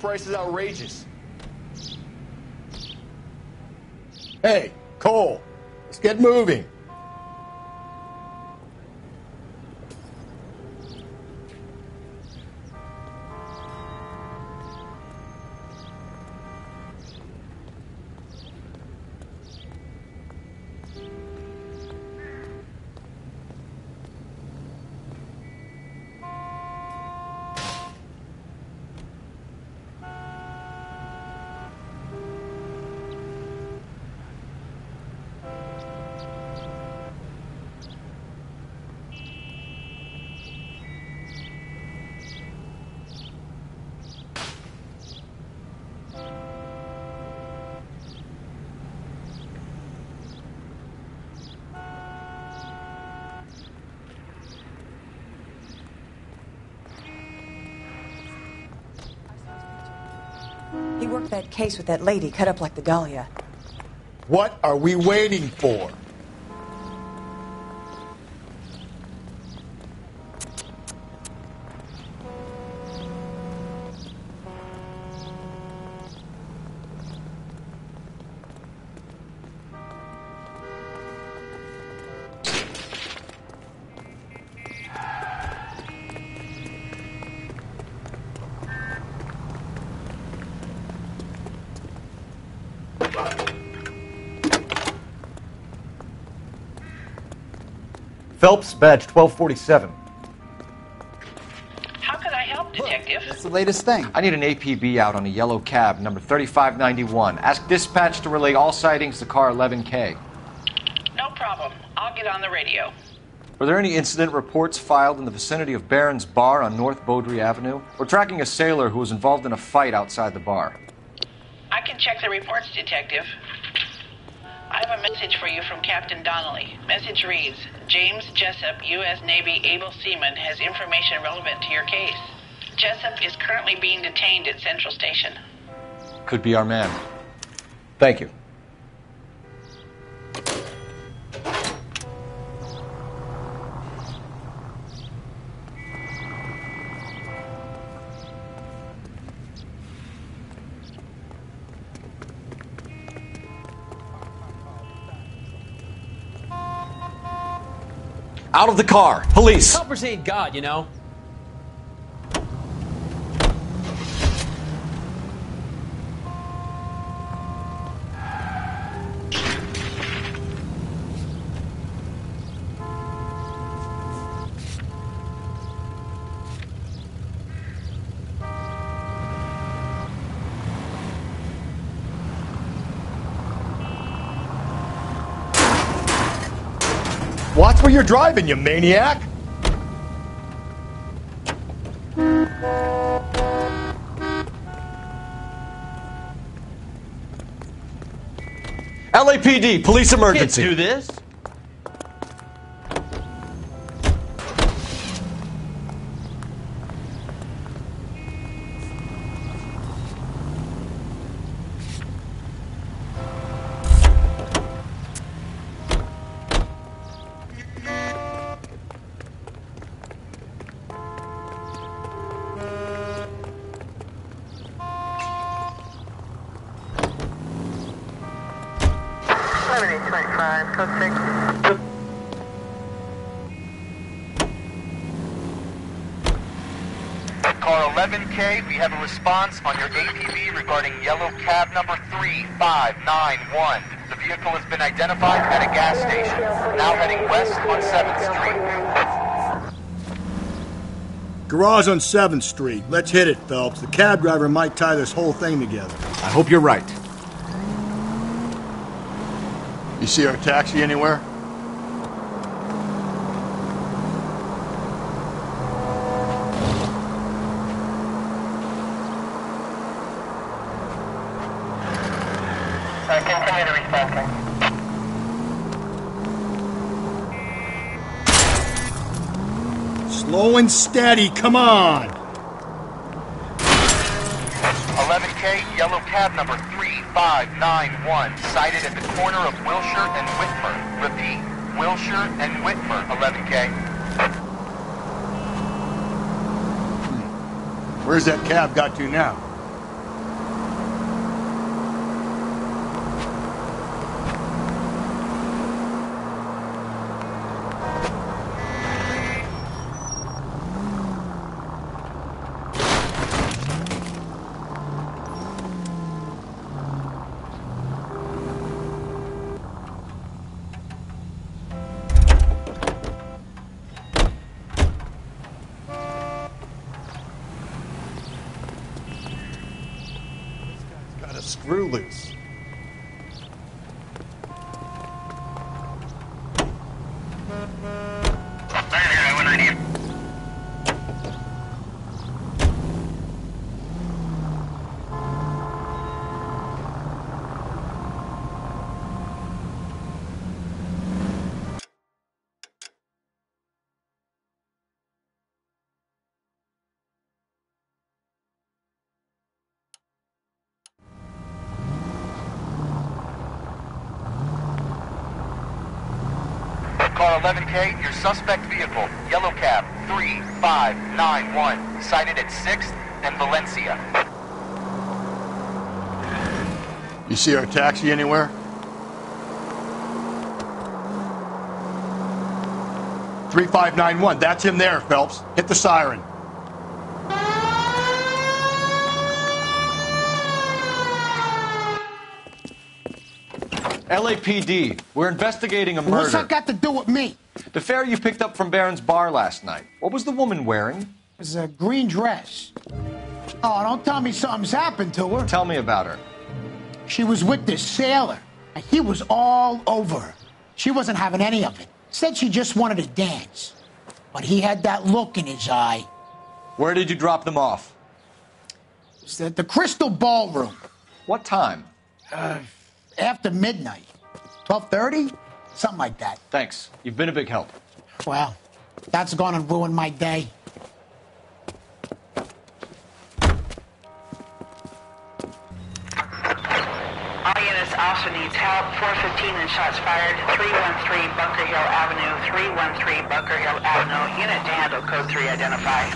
price is outrageous. Hey, Cole, let's get moving. He worked that case with that lady cut up like the Dahlia. What are we waiting for? Phelps, badge 1247. How can I help, Detective? What's the latest thing? I need an APB out on a yellow cab, number 3591. Ask dispatch to relay all sightings to car 11K. No problem. I'll get on the radio. Were there any incident reports filed in the vicinity of Barron's Bar on North Beaudry Avenue? We're tracking a sailor who was involved in a fight outside the bar. I can check the reports, Detective. I have a message for you from Captain Donnelly. Message reads, James Jessup, U.S. Navy able seaman, has information relevant to your case. Jessup is currently being detained at Central Station. Could be our man. Thank you. Out of the car. Police. Helpers ain't God, you know. Watch where you're driving, you maniac! LAPD, police emergency. Can't do this. Car 11K, we have a response on your APB regarding yellow cab number 3591. The vehicle has been identified at a gas station, now heading west on 7th Street. Garage on 7th Street. Let's hit it, Phelps. The cab driver might tie this whole thing together. I hope you're right. You see our taxi anywhere? Continue to responding. Slow and steady, come on! 11K, yellow cab number 3591, sighted at the corner of Wilshire and Whitmer. Repeat, Wilshire and Whitmer, 11K. Where's that cab got to now? screw loose. Car 11K, your suspect vehicle, yellow cab 3591, sighted at 6th and Valencia. You see our taxi anywhere? "3591, that's him there, Phelps. Hit the siren." LAPD, we're investigating a murder. What's that got to do with me? The fare you picked up from Barron's bar last night. What was the woman wearing? It was a green dress. Oh, don't tell me something's happened to her. Tell me about her. She was with this sailor, and he was all over her. She wasn't having any of it. Said she just wanted to dance. But he had that look in his eye. Where did you drop them off? It was at the Crystal Ballroom. What time? After midnight. 12:30? Something like that. Thanks. You've been a big help. Well, that's gonna ruin my day. All units also needs help. 415 and shots fired. 313 Bunker Hill Avenue. 313 Bunker Hill Avenue. Unit to handle code 3 identify.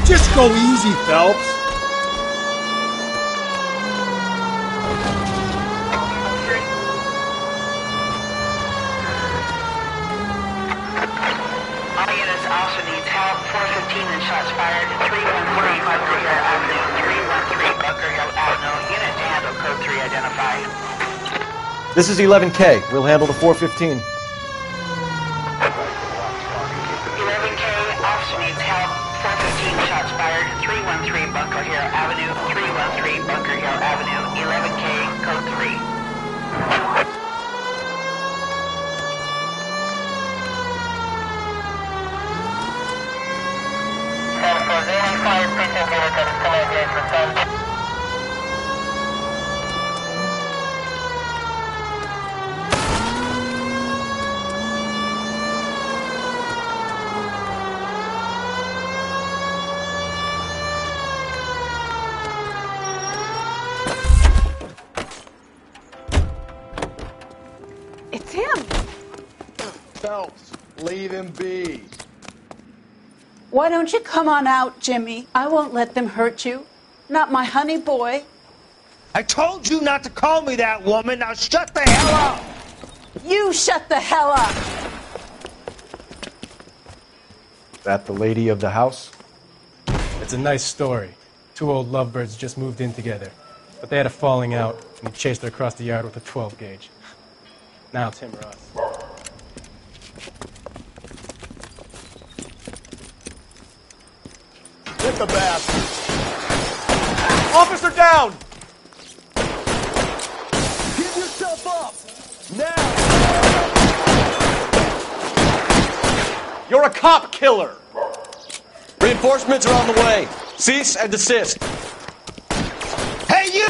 Just go easy, Phelps. All units also needs help. 415 and shots fired. 313 Bunker Hill Avenue. 313 Bunker Hill Avenue. Unit to handle code 3 identify. This is 11K. We'll handle the 415. 11K, officer needs help. 415 shots fired. 313 Bunker Hill Avenue. 313 Bunker Hill Avenue. 11K, code 3. It's him. Phelps, leave him be. Why don't you come on out, Jimmy? I won't let them hurt you. Not my honey boy. I told you not to call me that, woman. Now shut the hell up. You shut the hell up. That the lady of the house? It's a nice story. Two old lovebirds just moved in together. But they had a falling out, and he chased her across the yard with a 12 gauge. Now it's him or us. Hit the bastard. Officer down! Give yourself up. Now. You're a cop killer! Reinforcements are on the way. Cease and desist. Hey, you!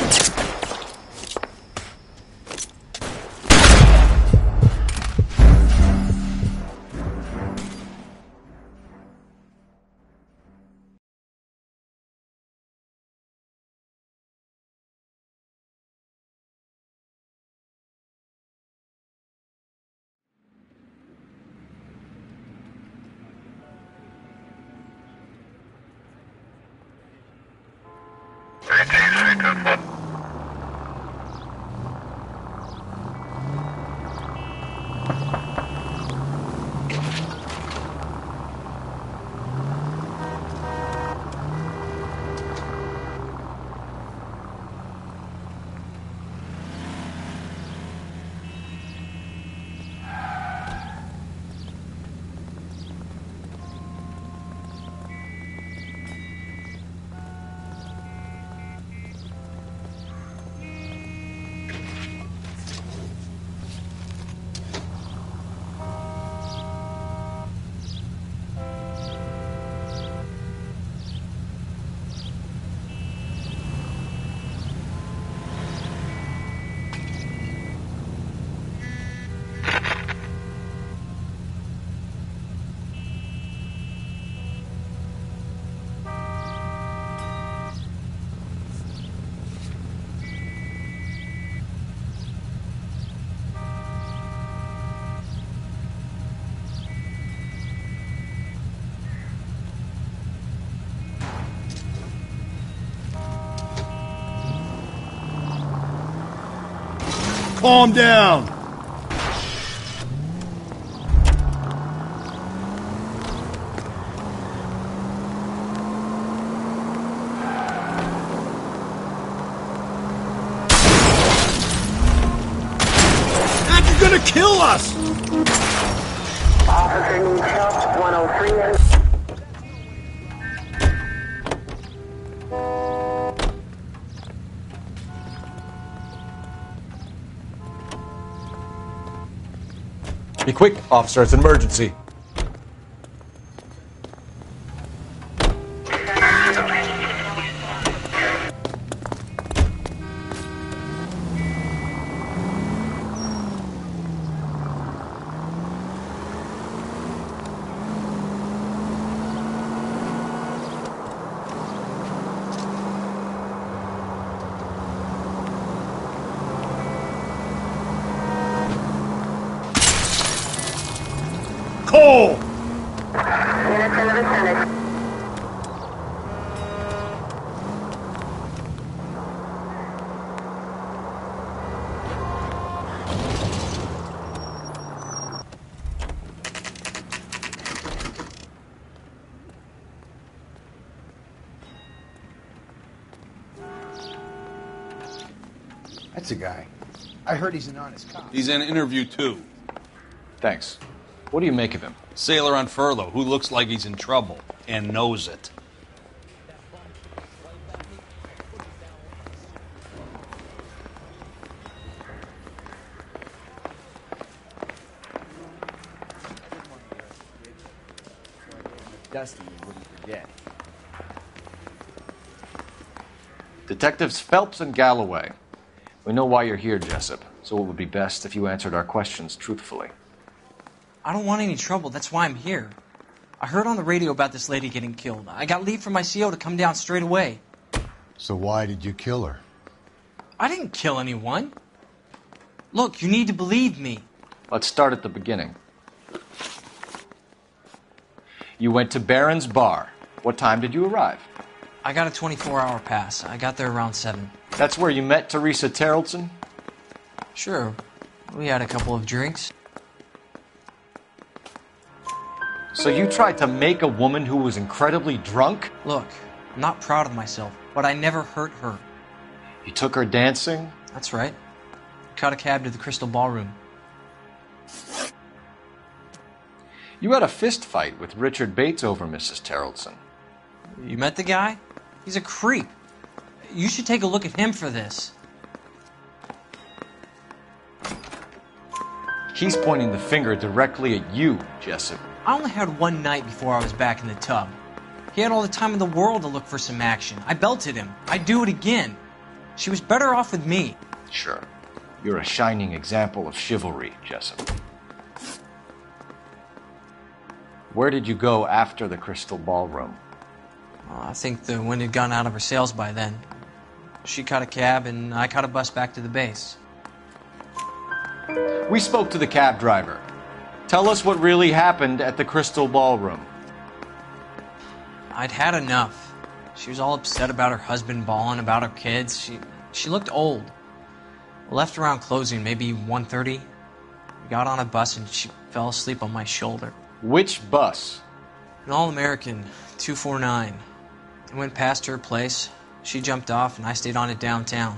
calm down. That's gonna kill us! Officer needs help, 103 and... Be quick, officer. It's an emergency. Cole! Units in the vicinity. That's a guy. I heard he's an honest cop. He's in interview 2. Thanks. What do you make of him? Sailor on furlough who looks like he's in trouble and knows it. Dusty, you wouldn't forget. Detectives Phelps and Galloway. We know why you're here, Jessup, so it would be best if you answered our questions truthfully. I don't want any trouble. That's why I'm here. I heard on the radio about this lady getting killed. I got leave from my CO to come down straight away. So why did you kill her? I didn't kill anyone. Look, you need to believe me. Let's start at the beginning. You went to Barron's Bar. What time did you arrive? I got a 24-hour pass. I got there around 7. That's where you met Teresa Terrelson? Sure. We had a couple of drinks. So you tried to make a woman who was incredibly drunk? Look, I'm not proud of myself, but I never hurt her. You took her dancing? That's right. Caught a cab to the Crystal Ballroom. You had a fist fight with Richard Bates over Mrs. Terrelson. You met the guy? He's a creep. You should take a look at him for this. He's pointing the finger directly at you, Jessup. I only had one night before I was back in the tub. He had all the time in the world to look for some action. I belted him. I'd do it again. She was better off with me. Sure. You're a shining example of chivalry, Jessup. Where did you go after the Crystal Ballroom? I think the wind had gone out of her sails by then. She caught a cab, and I caught a bus back to the base. We spoke to the cab driver. Tell us what really happened at the Crystal Ballroom. I'd had enough. She was all upset about her husband bawling about her kids. She looked old. We left around closing, maybe 1:30. We got on a bus, and she fell asleep on my shoulder. Which bus? An All-American, 249. I went past her place. She jumped off, and I stayed on it downtown.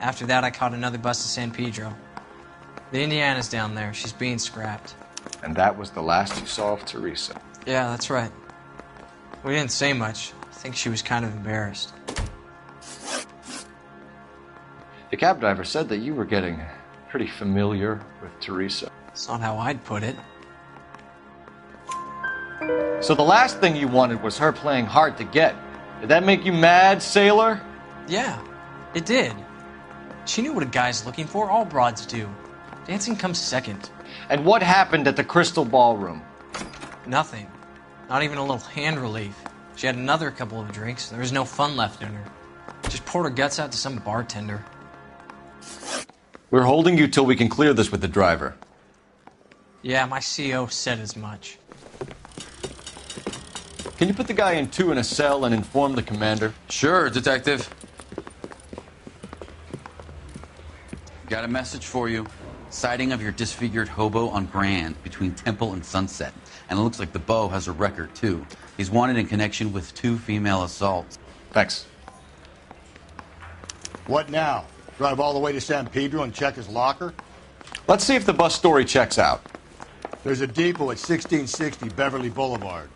After that, I caught another bus to San Pedro. The Indiana's down there. She's being scrapped. And that was the last you saw of Teresa? Yeah, that's right. We didn't say much. I think she was kind of embarrassed. The cab driver said that you were getting pretty familiar with Teresa. That's not how I'd put it. So the last thing you wanted was her playing hard to get. Did that make you mad, sailor? Yeah, it did. She knew what a guy's looking for. All broads do. Dancing comes second. And what happened at the Crystal Ballroom? Nothing. Not even a little hand relief. She had another couple of drinks. There was no fun left in her. Just poured her guts out to some bartender. We're holding you till we can clear this with the driver. Yeah, my CO said as much. Can you put the guy in 2 in a cell and inform the commander? Sure, Detective. Got a message for you. Sighting of your disfigured hobo on Grand between Temple and Sunset. And it looks like the Beau has a record, too. He's wanted in connection with 2 female assaults. Thanks. What now? Drive all the way to San Pedro and check his locker? Let's see if the bus story checks out. There's a depot at 1660 Beverly Boulevard.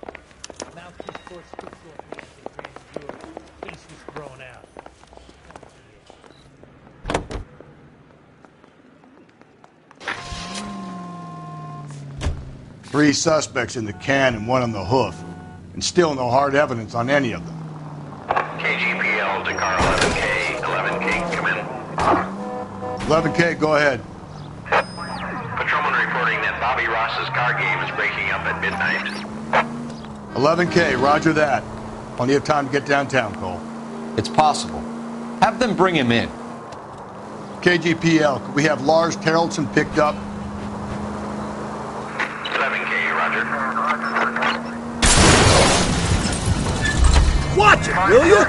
Three suspects in the can and 1 on the hoof. And still no hard evidence on any of them. KGPL to car 11K. 11K, come in. 11K, go ahead. Patrolman reporting that Bobby Ross's car game is breaking up at midnight. 11K, roger that. Plenty of time to get downtown, Cole. It's possible. Have them bring him in. KGPL, could we have Lars Terrelson picked up? 11K, roger. Watch it, will you?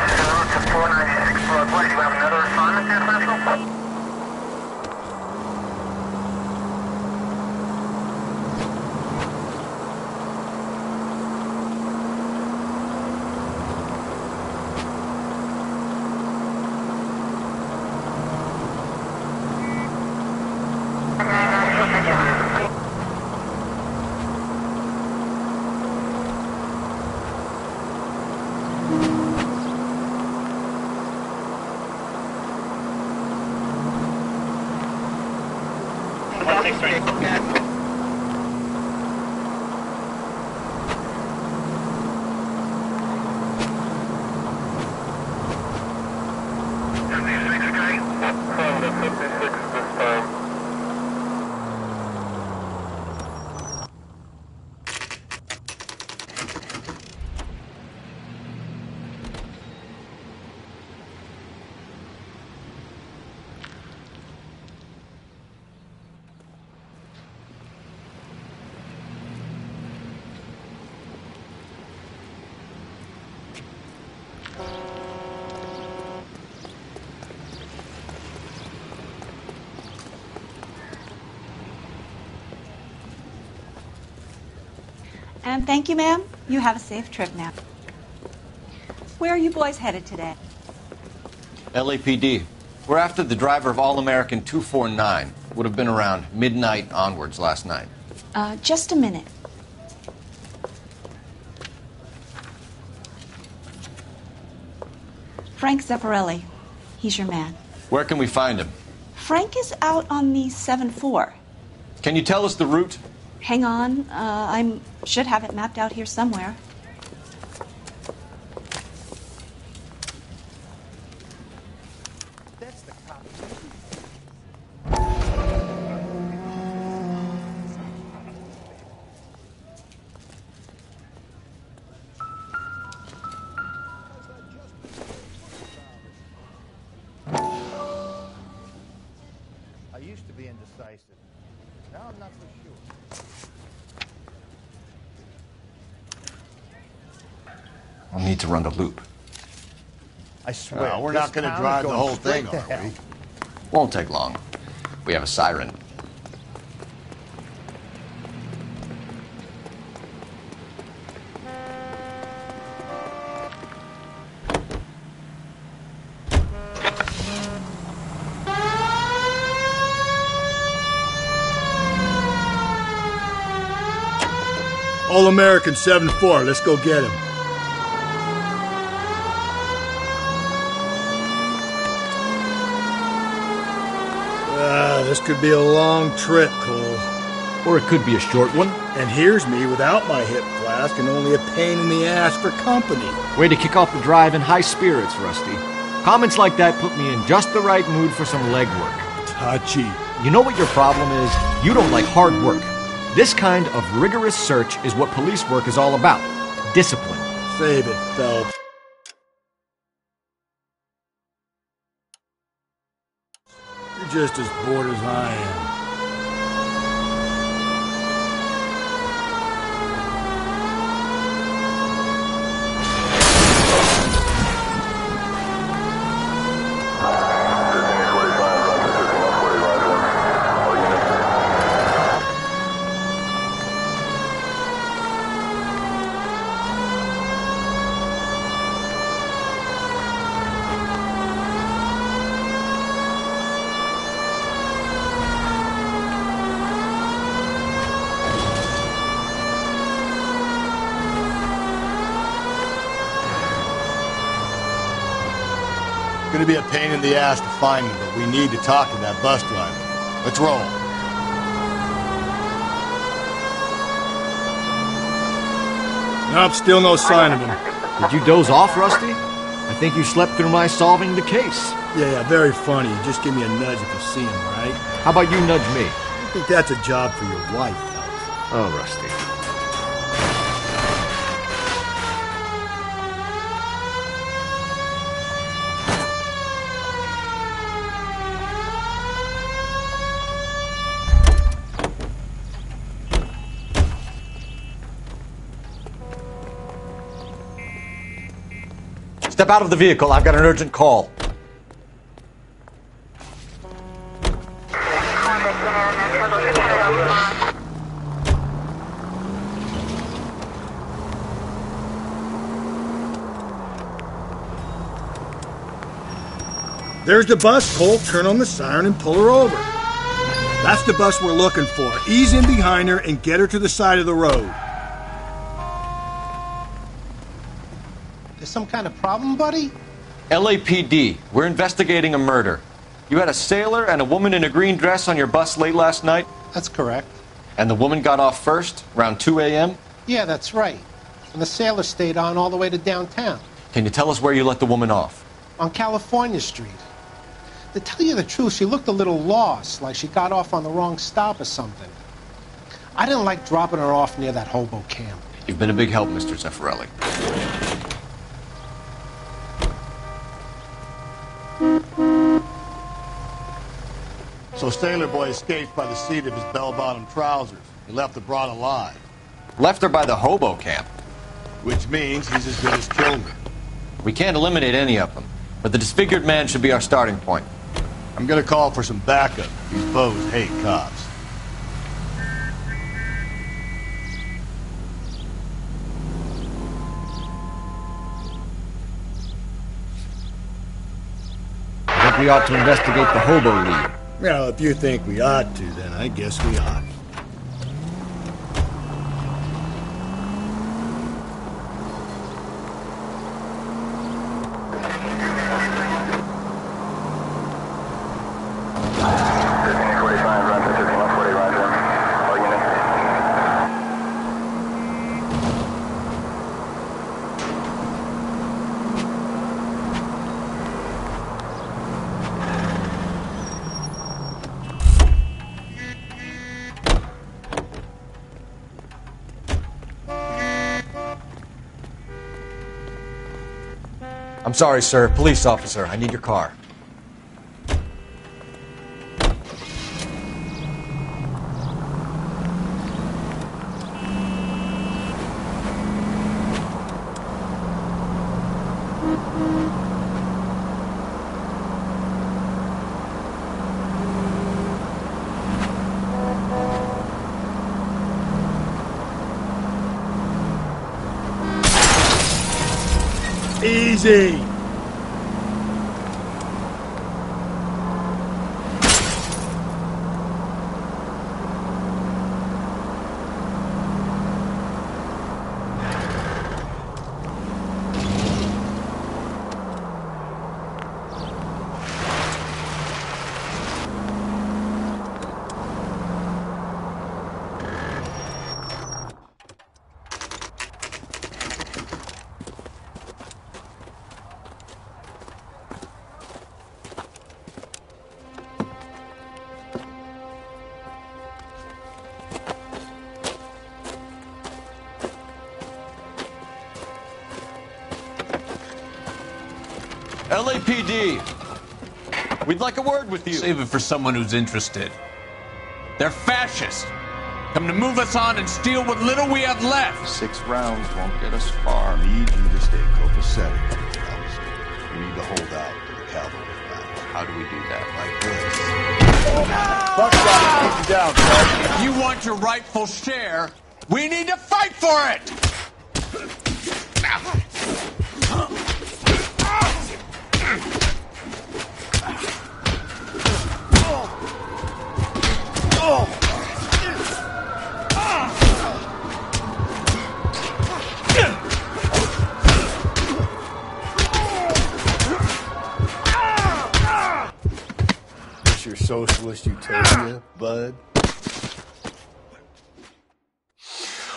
And thank you, ma'am. You have a safe trip now. Where are you boys headed today? LAPD. We're after the driver of All-American 249. Would have been around midnight onwards last night. Just a minute. Frank Zeffirelli. He's your man. Where can we find him? Frank is out on the 7-4. Can you tell us the route? Hang on. I should have it mapped out here somewhere. That's the cop. I used to be indecisive. Now I'm not so sure. I'll need to run the loop. I swear. We're not going to drive the whole thing, to are hell. we? Won't take long. We have a siren. All-American 7-4, let's go get him. This could be a long trip, Cole. Or it could be a short one. And here's me without my hip flask and only a pain in the ass for company. Way to kick off the drive in high spirits, Rusty. Comments like that put me in just the right mood for some legwork. Touchy. You know what your problem is? You don't like hard work. This kind of rigorous search is what police work is all about. Discipline. Save it, Phelps. You're just as bored as I am. It's gonna be a pain in the ass to find him, but we need to talk to that bus driver. Let's roll. Nope, still no sign of him. Did you doze off, Rusty? I think you slept through my solving the case. Yeah, very funny. Just give me a nudge if you see him, right? How about you nudge me? I think that's a job for your wife, Phelps. Oh, Rusty. Step out of the vehicle. I've got an urgent call. There's the bus, Cole. Turn on the siren and pull her over. That's the bus we're looking for. Ease in behind her and get her to the side of the road. There's some kind of problem, buddy? LAPD. We're investigating a murder. You had a sailor and a woman in a green dress on your bus late last night? That's correct. And the woman got off first, around 2 a.m.? Yeah, that's right. And the sailor stayed on all the way to downtown. Can you tell us where you let the woman off? On California Street. To tell you the truth, she looked a little lost, like she got off on the wrong stop or something. I didn't like dropping her off near that hobo camp. You've been a big help, Mr. Zeffirelli. So Sailor Boy escaped by the seat of his bell-bottom trousers. He left the broad alive. Left her by the hobo camp. Which means he's as good as killed her. We can't eliminate any of them, but the disfigured man should be our starting point. I'm gonna call for some backup. These bows hate cops. I think we ought to investigate the hobo lead. Well, if you think we ought to, then I guess we ought. I'm sorry, sir. Police officer, I need your car. Easy! LAPD, we'd like a word with you. Save it for someone who's interested. They're fascists. Come to move us on and steal what little we have left. 6 rounds won't get us far. I need you to stay copacetic, Phelps. We need to hold out to the cavalry battle. How do we do that? Like this. Buckshot, keep you down, Phelps. If you want your rightful share, we need to fight for it! socialist utopia, bud?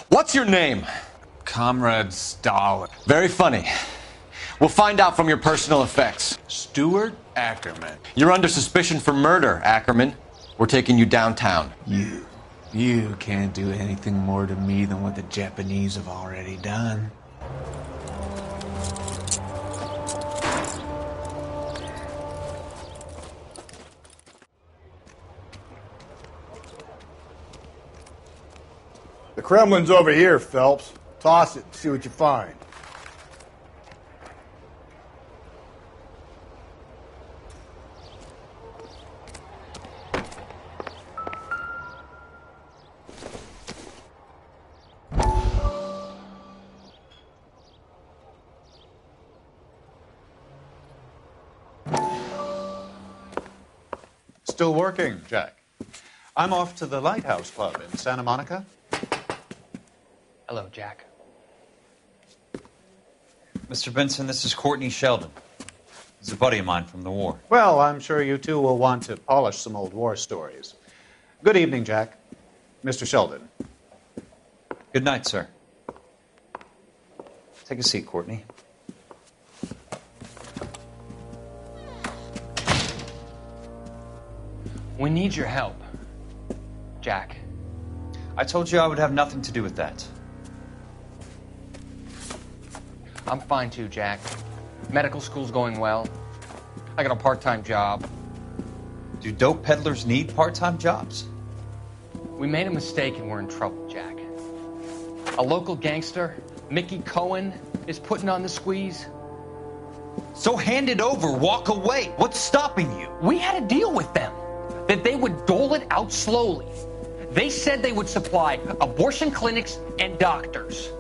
What's your name? Comrade Stalin. Very funny. We'll find out from your personal effects. Stuart Ackerman. You're under suspicion for murder, Ackerman. We're taking you downtown. You can't do anything more to me than what the Japanese have already done. The Kremlin's over here, Phelps. Toss it and see what you find. Still working, Jack. I'm off to the Lighthouse Club in Santa Monica. Hello, Jack. Mr. Benson, this is Courtney Sheldon. He's a buddy of mine from the war. Well, I'm sure you two will want to polish some old war stories. Good evening, Jack. Mr. Sheldon. Good night, sir. Take a seat, Courtney. We need your help, Jack. I told you I would have nothing to do with that. I'm fine too, Jack. Medical school's going well. I got a part-time job. Do dope peddlers need part-time jobs? We made a mistake and we're in trouble, Jack. A local gangster, Mickey Cohen, is putting on the squeeze. So hand it over, walk away. What's stopping you? We had a deal with them that they would dole it out slowly. They said they would supply abortion clinics and doctors,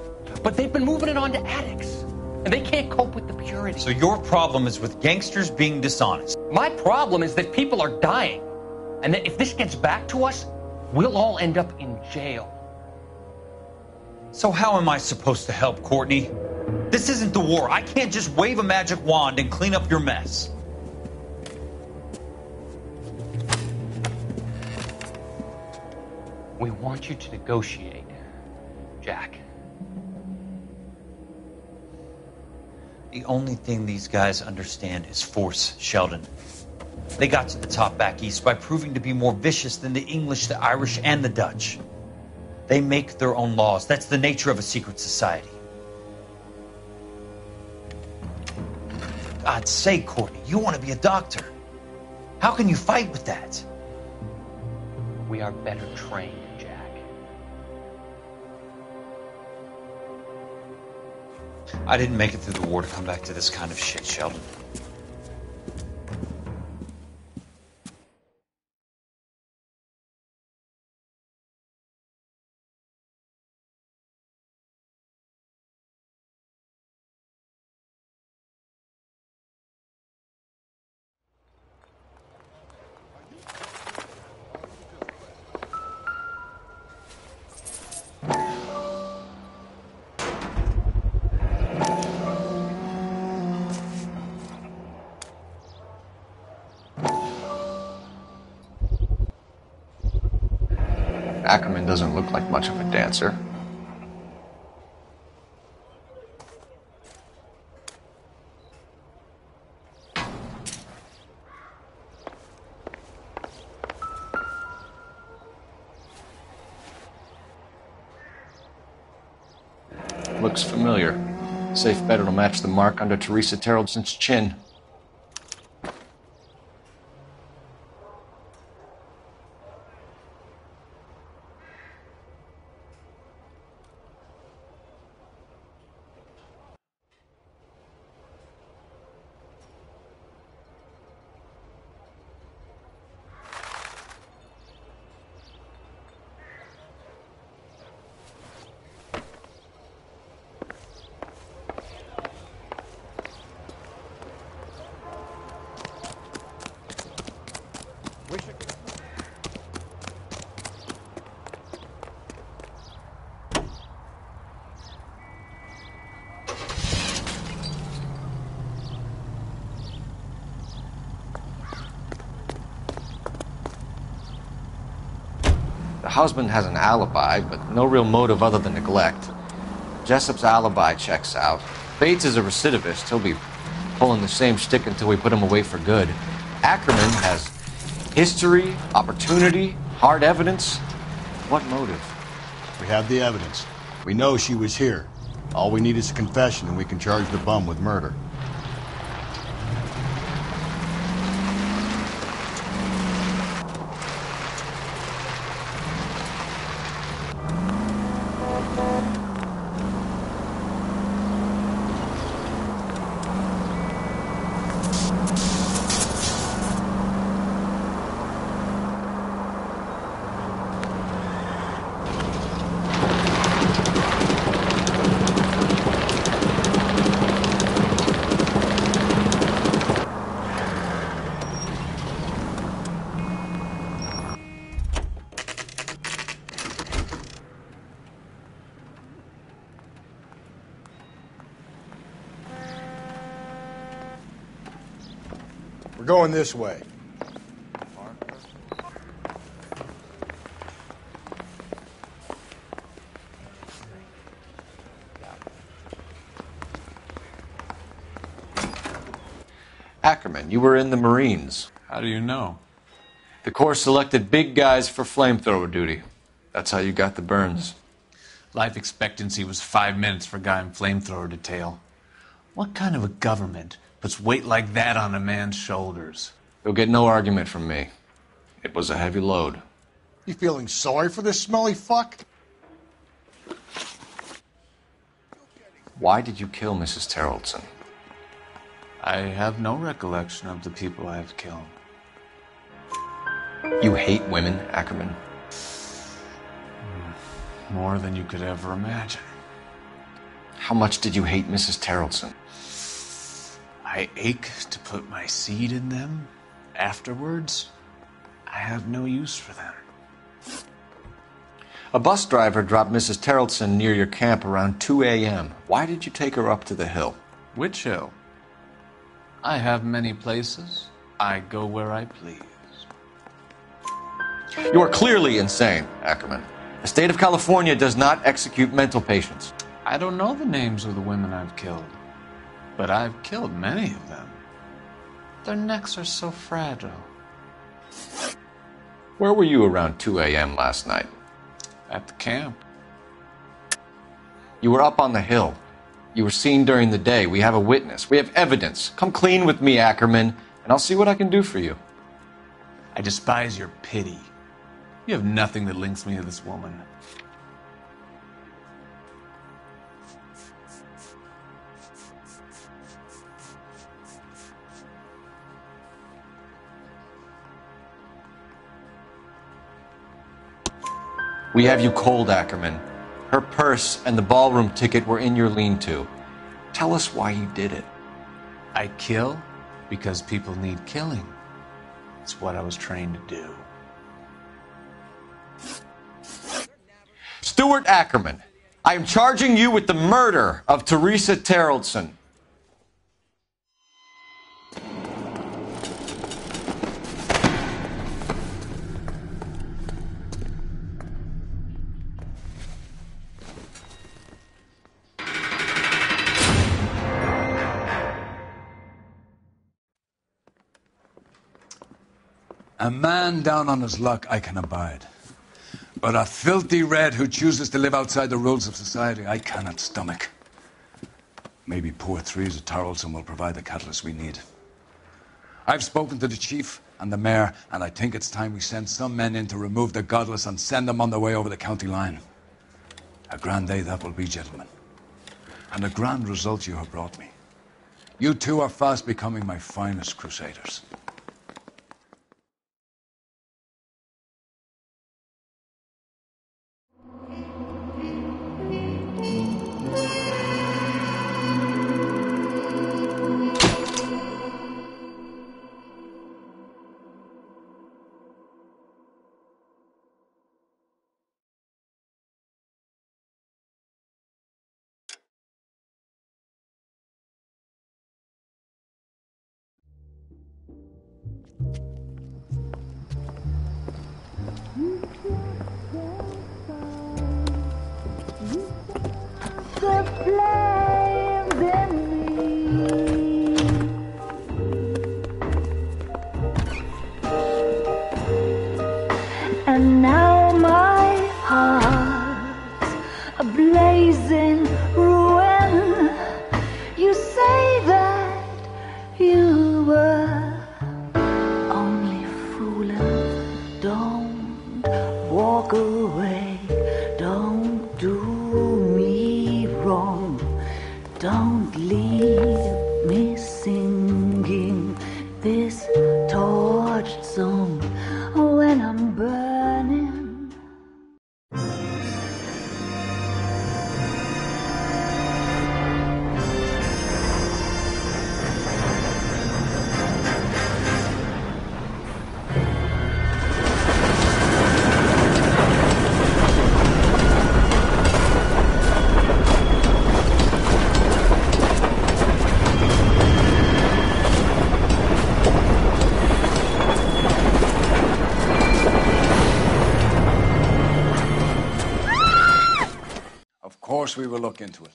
but they've been moving it on to addicts, and they can't cope with the purity. So your problem is with gangsters being dishonest? My problem is that people are dying, and that if this gets back to us, we'll all end up in jail. So how am I supposed to help, Courtney? This isn't the war. I can't just wave a magic wand and clean up your mess. We want you to negotiate, Jack. The only thing these guys understand is force, Sheldon. They got to the top back east by proving to be more vicious than the English, the Irish, and the Dutch. They make their own laws. That's the nature of a secret society. God's sake, Courtney, you want to be a doctor. How can you fight with that? We are better trained, Jack. I didn't make it through the war to come back to this kind of shit, Sheldon. Ackerman doesn't look like much of a dancer. Looks familiar. Safe bet it'll match the mark under Teresa Terrelson's chin. husband has an alibi, but no real motive other than neglect. Jessup's alibi checks out. Bates is a recidivist. He'll be pulling the same shtick until we put him away for good. Ackerman has history, opportunity, hard evidence. What motive? We have the evidence. We know she was here. All we need is a confession, and we can charge the bum with murder. We're going this way. Ackerman, you were in the Marines. How do you know? The Corps selected big guys for flamethrower duty. That's how you got the burns. Life expectancy was 5 minutes for a guy in flamethrower detail. What kind of a government puts weight like that on a man's shoulders? You'll get no argument from me. It was a heavy load. You feeling sorry for this smelly fuck? Why did you kill Mrs. Terrelson? I have no recollection of the people I have killed. You hate women, Ackerman? More than you could ever imagine. How much did you hate Mrs. Terrelson? I ache to put my seed in them. Afterwards, I have no use for them. A bus driver dropped Mrs. Terrelson near your camp around 2 a.m. Why did you take her up to the hill? Which hill? I have many places. I go where I please. You are clearly insane, Ackerman. The state of California does not execute mental patients. I don't know the names of the women I've killed, but I've killed many of them. Their necks are so fragile. Where were you around 2 a.m. last night? At the camp. You were up on the hill. You were seen during the day. We have a witness. We have evidence. Come clean with me, Ackerman, and I'll see what I can do for you. I despise your pity. You have nothing that links me to this woman. We have you cold, Ackerman. Her purse and the ballroom ticket were in your lean-to. Tell us why you did it. I kill because people need killing. It's what I was trained to do. Stuart Ackerman, I am charging you with the murder of Teresa Terrelson. A man down on his luck I can abide. But a filthy red who chooses to live outside the rules of society, I cannot stomach. Maybe poor Teresa Tarleton will provide the catalyst we need. I've spoken to the chief and the mayor, and I think it's time we send some men in to remove the godless and send them on their way over the county line. A grand day that will be, gentlemen. And a grand result you have brought me. You two are fast becoming my finest crusaders. flames in me. And now my heart's a blazing ruin. You say that you were only fooling. Don't walk away. Don't do me wrong. Don't leave me singing this torched song when I'm burning. Of course we will look into it.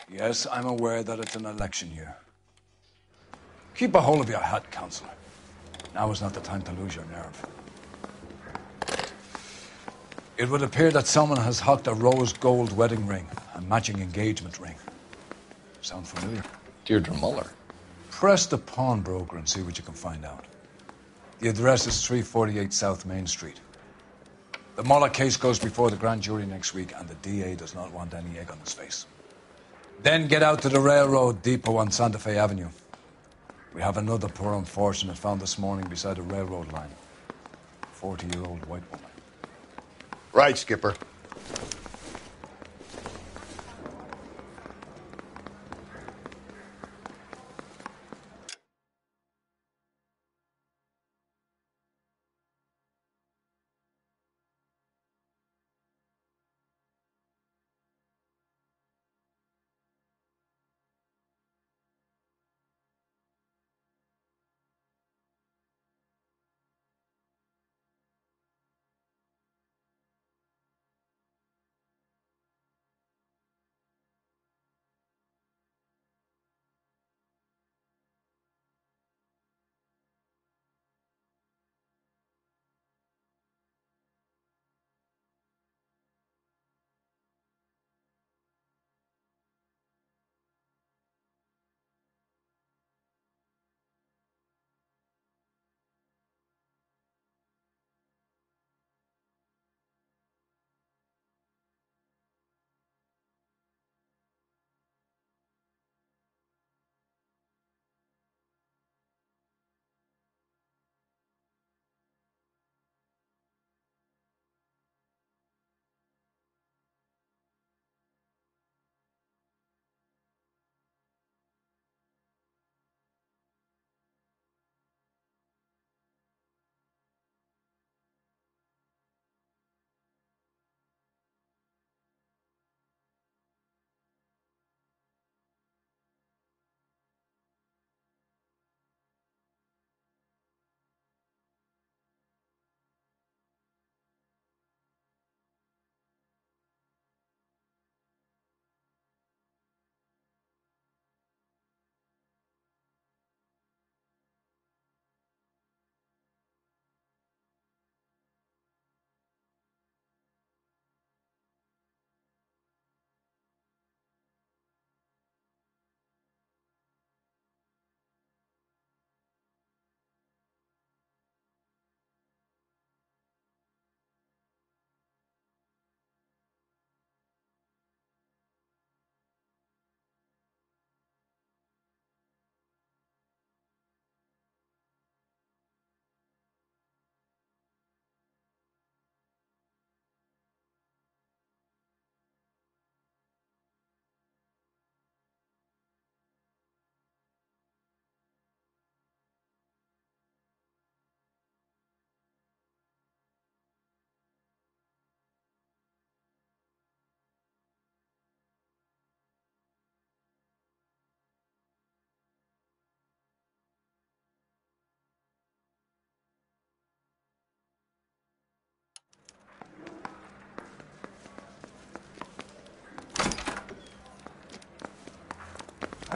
Yes, I'm aware that it's an election year. Keep a hold of your hat, Counselor. Now is not the time to lose your nerve. It would appear that someone has hocked a rose gold wedding ring, a matching engagement ring. Sound familiar? Deirdre Muller. Press the pawnbroker and see what you can find out. The address is 348 South Main Street. The Muller case goes before the grand jury next week, and the DA does not want any egg on his face. Then get out to the railroad depot on Santa Fe Avenue. We have another poor unfortunate found this morning beside a railroad line. 40-year-old white woman. Right, Skipper.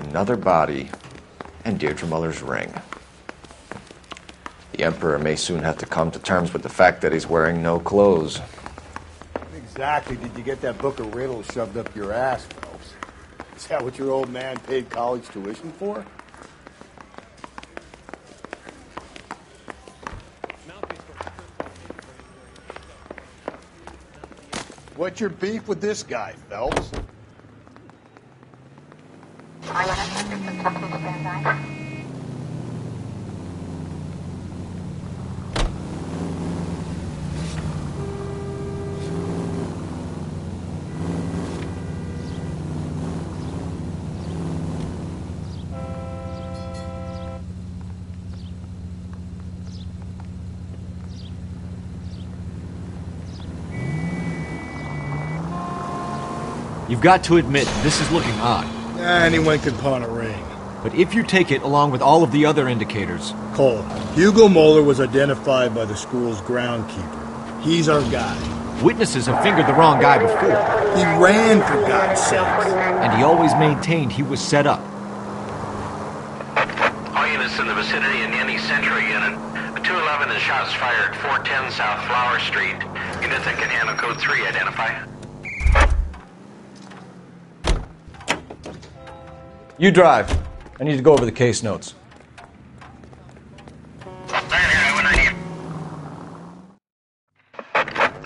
Another body and Deirdre Muller's ring. The Emperor may soon have to come to terms with the fact that he's wearing no clothes. Exactly did you get that book of riddles shoved up your ass, Phelps? Is that what your old man paid college tuition for? What's your beef with this guy, Phelps? You've got to admit, this is looking odd. Anyone could pawn a ring. But if you take it along with all of the other indicators... Cole, Hugo Moeller was identified by the school's groundkeeper. He's our guy. Witnesses have fingered the wrong guy before. He ran, for God's sake. And he always maintained he was set up. All units in the vicinity in any Central unit. A 211 and shots fired, 410 South Flower Street. Unit that can handle code 3, identify. You drive. I need to go over the case notes.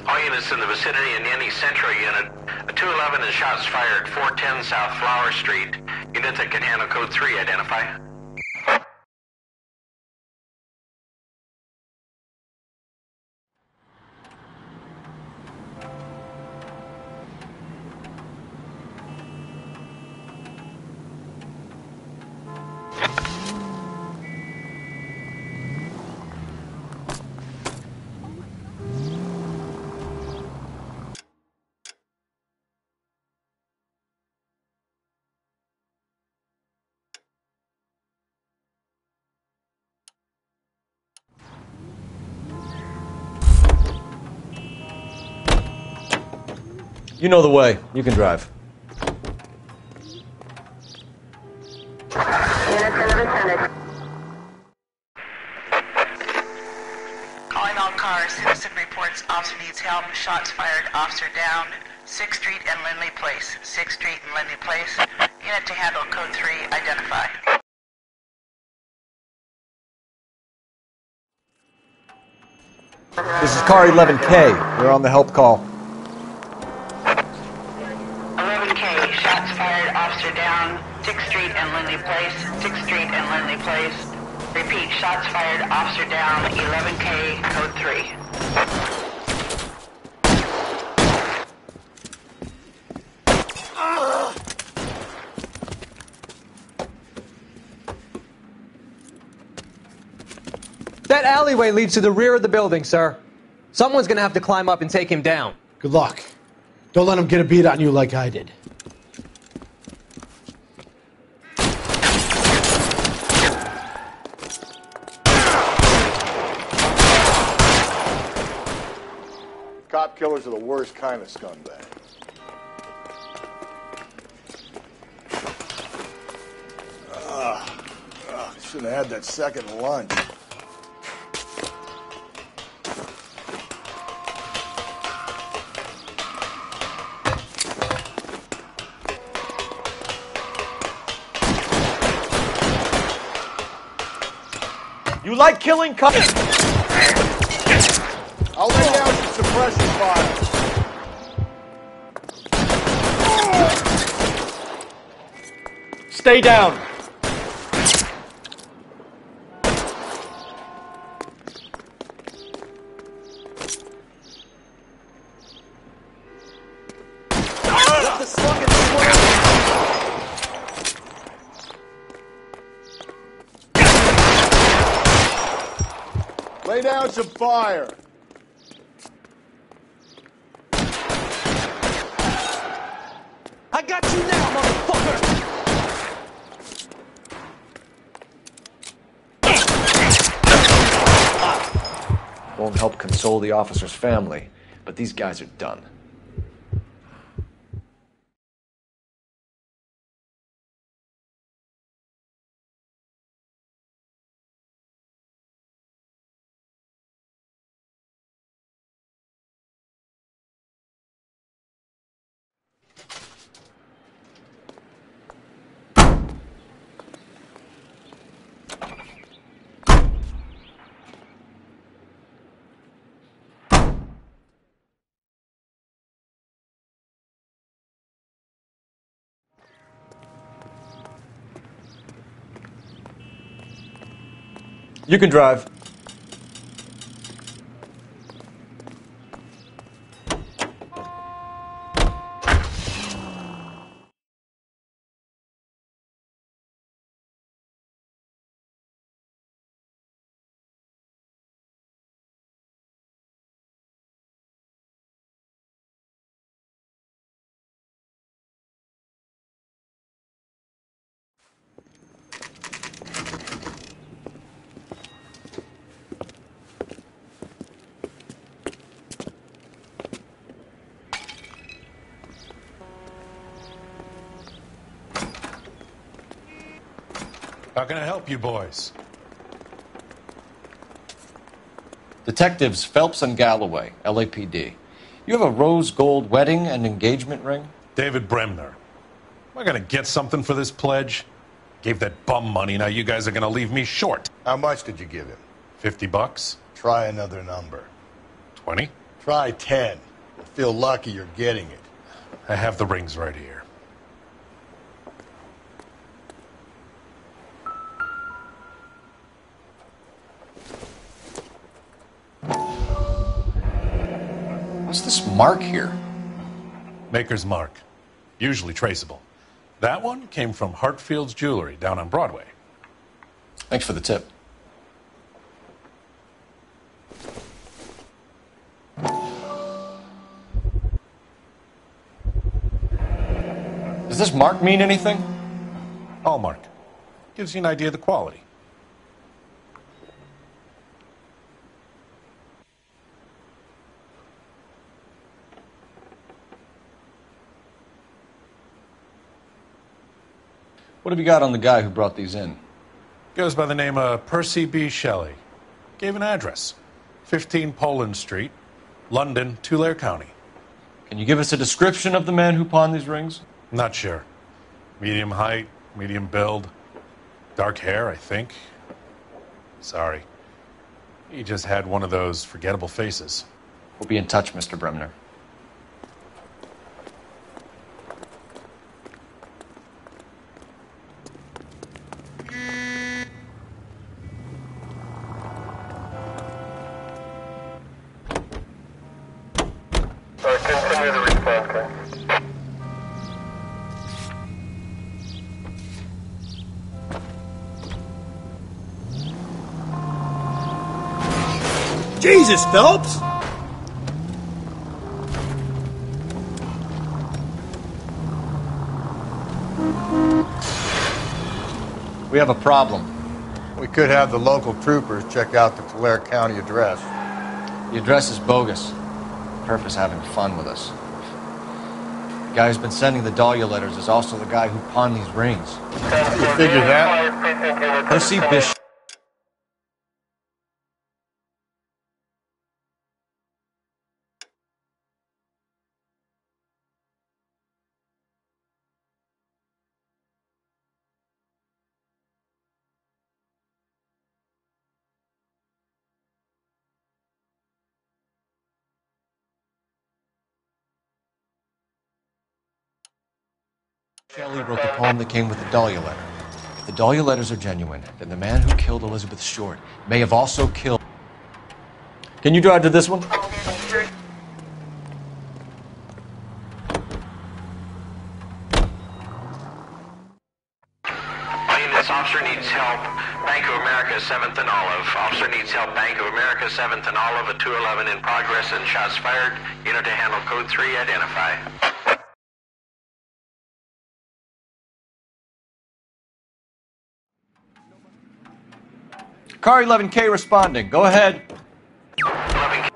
All units in the vicinity in any Central unit. A 211 and shots fired, 410 South Flower Street. Unit that can handle code 3, identify. You know the way. You can drive. Calling all cars. Citizen reports officer needs help. Shots fired. Officer down. 6th Street and Lindley Place. 6th Street and Lindley Place. Unit to handle code 3. Identify. This is car 11K. We're on the help call. 11K. Shots fired. Officer down. 6th Street and Lindley Place. 6th Street and Lindley Place. Repeat. Shots fired. Officer down. 11K. Code 3. That alleyway leads to the rear of the building, sir. Someone's gonna have to climb up and take him down. Good luck. Don't let him get a beat on you like I did. Cop killers are the worst kind of scumbag. Should have had that second lunch. You like killing cops? I'll lay down some suppression fire. Stay down. Lay down some fire. I got you now, motherfucker! Won't help console the officer's family, but these guys are done. You can drive. How can I help you boys? Detectives Phelps and Galloway, LAPD. You have a rose gold wedding and engagement ring? David Bremner. Am I gonna get something for this pledge? Gave that bum money, now you guys are gonna leave me short. How much did you give him? $50? Try another number. 20? Try 10. You'll feel lucky you're getting it. I have the rings right here. What's this mark here? Maker's mark. Usually traceable. That one came from Hartfield's Jewelry down on Broadway. Thanks for the tip. Does this mark mean anything? Hallmark. Gives you an idea of the quality. What have you got on the guy who brought these in? Goes by the name of Percy B. Shelley. Gave an address. 15 Poland Street, London, Tulare County. Can you give us a description of the man who pawned these rings? Not sure. Medium height, medium build. Dark hair, I think. Sorry. He just had one of those forgettable faces. We'll be in touch, Mr. Bremner. Continue the response, code. Jesus, Phelps! We have a problem. We could have the local troopers check out the Tulare County address. The address is bogus. Perf is having fun with us. The guy who's been sending the Dahlia letters is also the guy who pawned these rings. You figure that? Percy Bishop. Shelley wrote the poem that came with the Dahlia letter. If the Dahlia letters are genuine, then the man who killed Elizabeth Short may have also killed... Can you drive to this one? This officer needs help. Bank of America, 7th and Olive. Officer needs help. Bank of America, 7th and Olive, at 211 in progress and shots fired. Unit to handle code 3, identify. Car 11K responding. Go ahead. 11K.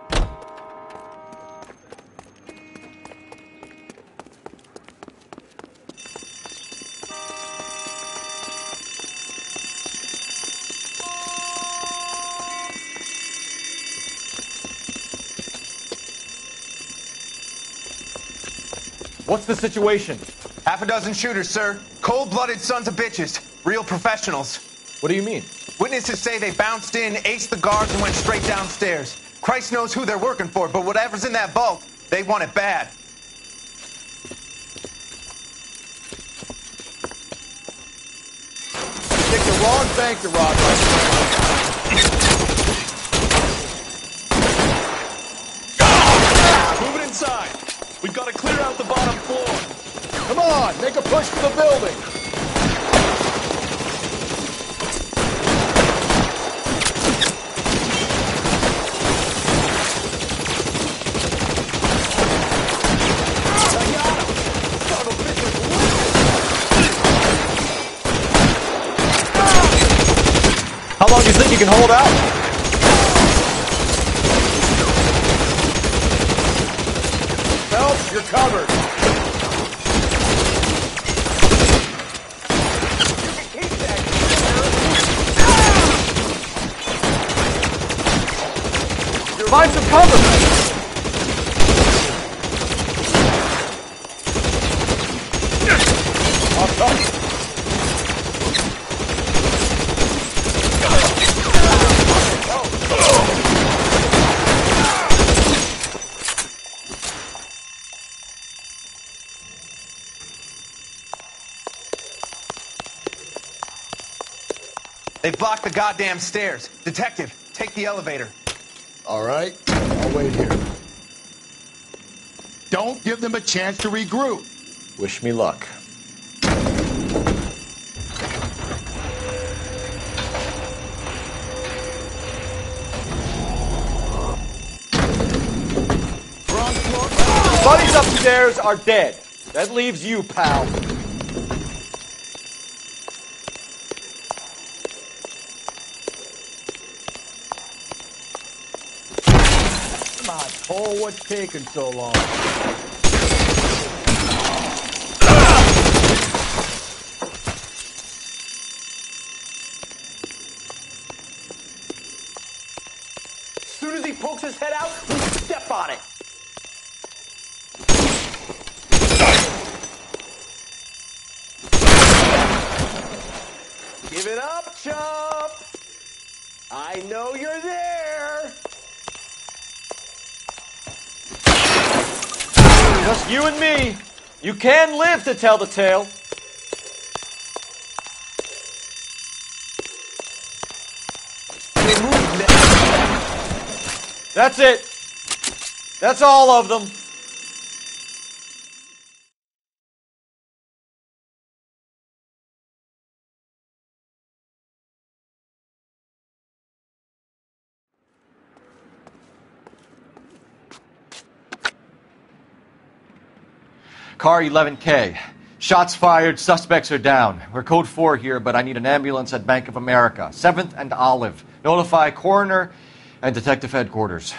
What's the situation? Half a dozen shooters, sir. Cold-blooded sons of bitches. Real professionals. What do you mean? Witnesses say they bounced in, aced the guards, and went straight downstairs. Christ knows who they're working for, but whatever's in that vault, they want it bad. Take their wrong bank to rob, my Move it inside. We've got to clear out the bottom floor. Come on, make a push for the building. How long do you think you can hold out? Phelps, you're covered. Find some cover! I'll touch. They blocked the goddamn stairs. Detective, take the elevator. All right, I'll wait here. Don't give them a chance to regroup. Wish me luck. Buddies upstairs are dead. That leaves you, pal. Come on, Cole, what's taking so long? As soon as he pokes his head out, we step on it. Give it up, chump. I know you're there. Just you and me. You can live to tell the tale. That's it. That's all of them. Car 11K. Shots fired, suspects are down. We're code 4 here, but I need an ambulance at Bank of America. 7th and Olive. Notify coroner and detective headquarters.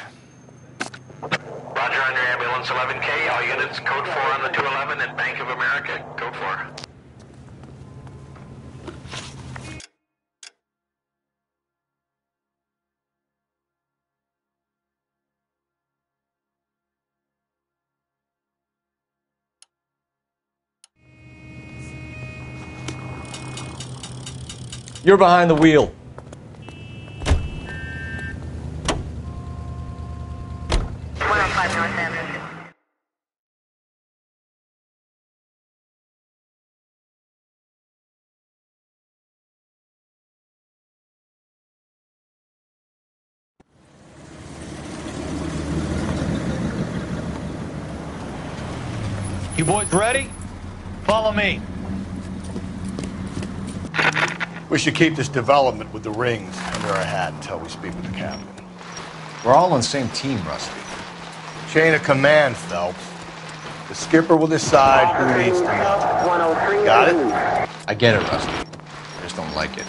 Roger on your ambulance 11K. All units, code 4 on the 211 at Bank of America. Code 4. You're behind the wheel. You boys ready? Follow me. We should keep this development with the rings under our hat until we speak with the captain. We're all on the same team, Rusty. Chain of command, Phelps. The skipper will decide who needs to know. Got it? I get it, Rusty. I just don't like it.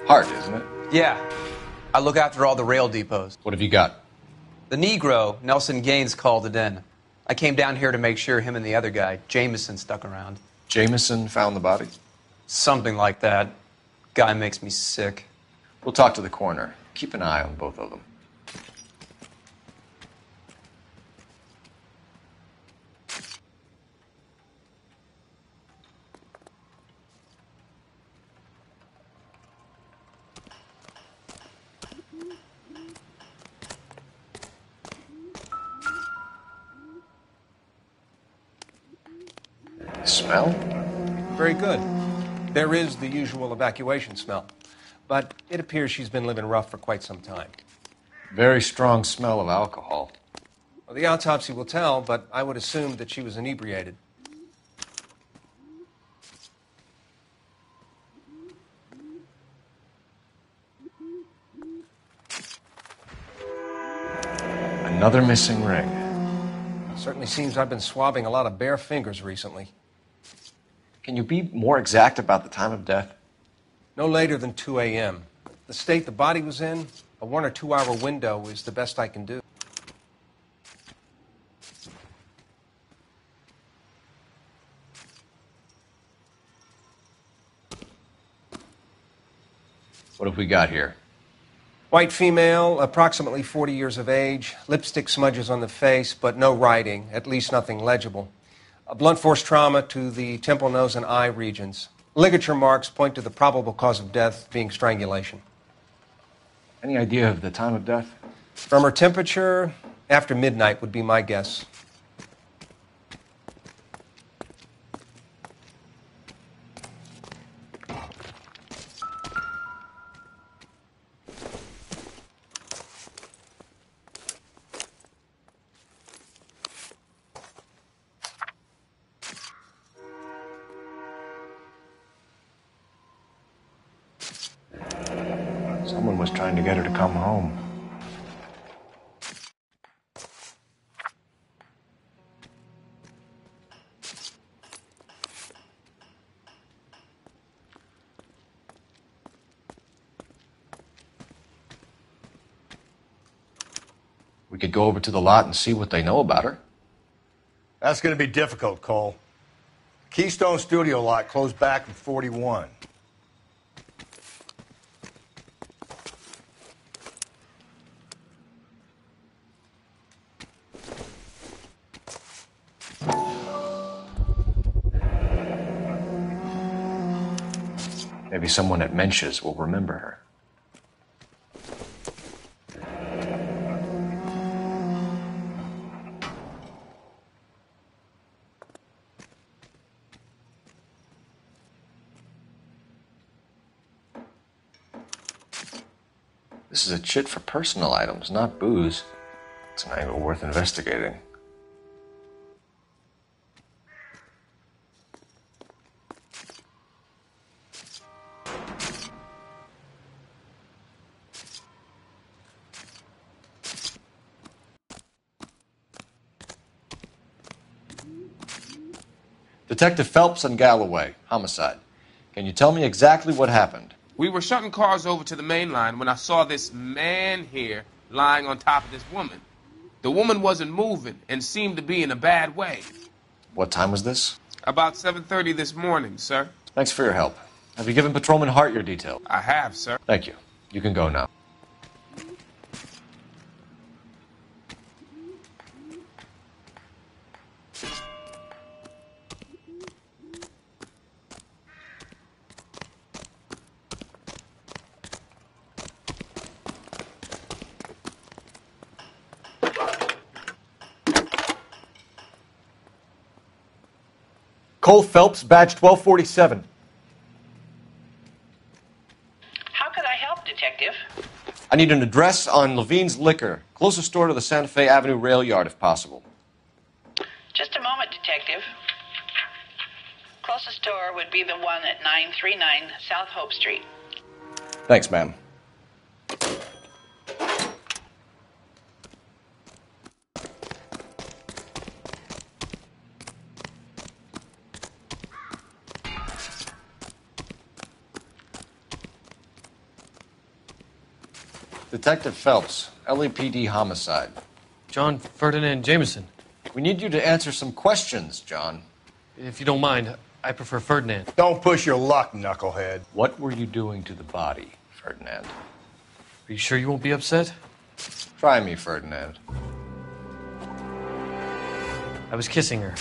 Hard, isn't it? Yeah. I look after all the rail depots. What have you got? The Negro, Nelson Gaines, called it in. I came down here to make sure him and the other guy, Jameson, stuck around. Jameson found the body? Something like that. Guy makes me sick. We'll talk to the coroner. Keep an eye on both of them. smell? Very good. There is the usual evacuation smell, but it appears she's been living rough for quite some time. Very strong smell of alcohol. Well, the autopsy will tell, but I would assume that she was inebriated. Another missing ring. Certainly seems I've been swabbing a lot of bare fingers recently. Can you be more exact about the time of death? No later than 2 a.m. The state the body was in, a 1 or 2 hour window is the best I can do. What have we got here? White female, approximately 40 years of age, lipstick smudges on the face, but no writing, at least nothing legible. A blunt force trauma to the temple, nose, and eye regions. Ligature marks point to the probable cause of death being strangulation. Any idea of the time of death? From her temperature, after midnight would be my guess. Someone was trying to get her to come home. We could go over to the lot and see what they know about her. That's going to be difficult, Cole. Keystone Studio lot closed back in 41. Maybe someone at Mensch's will remember her. This is a chit for personal items, not booze. It's an angle worth investigating. Detective Phelps and Galloway, homicide. Can you tell me exactly what happened? We were shutting cars over to the main line when I saw this man here lying on top of this woman. The woman wasn't moving and seemed to be in a bad way. What time was this? About 7:30 this morning, sir. Thanks for your help. Have you given Patrolman Hart your details? I have, sir. Thank you. You can go now. Cole Phelps, badge 1247. How could I help, Detective? I need an address on Levine's Liquor. Closest store to the Santa Fe Avenue rail yard, if possible. Just a moment, Detective. Closest store would be the one at 939 South Hope Street. Thanks, ma'am. Detective Phelps, LAPD homicide. John Ferdinand Jameson. We need you to answer some questions, John. If you don't mind, I prefer Ferdinand. Don't push your luck, knucklehead. What were you doing to the body, Ferdinand? Are you sure you won't be upset? Try me, Ferdinand. I was kissing her.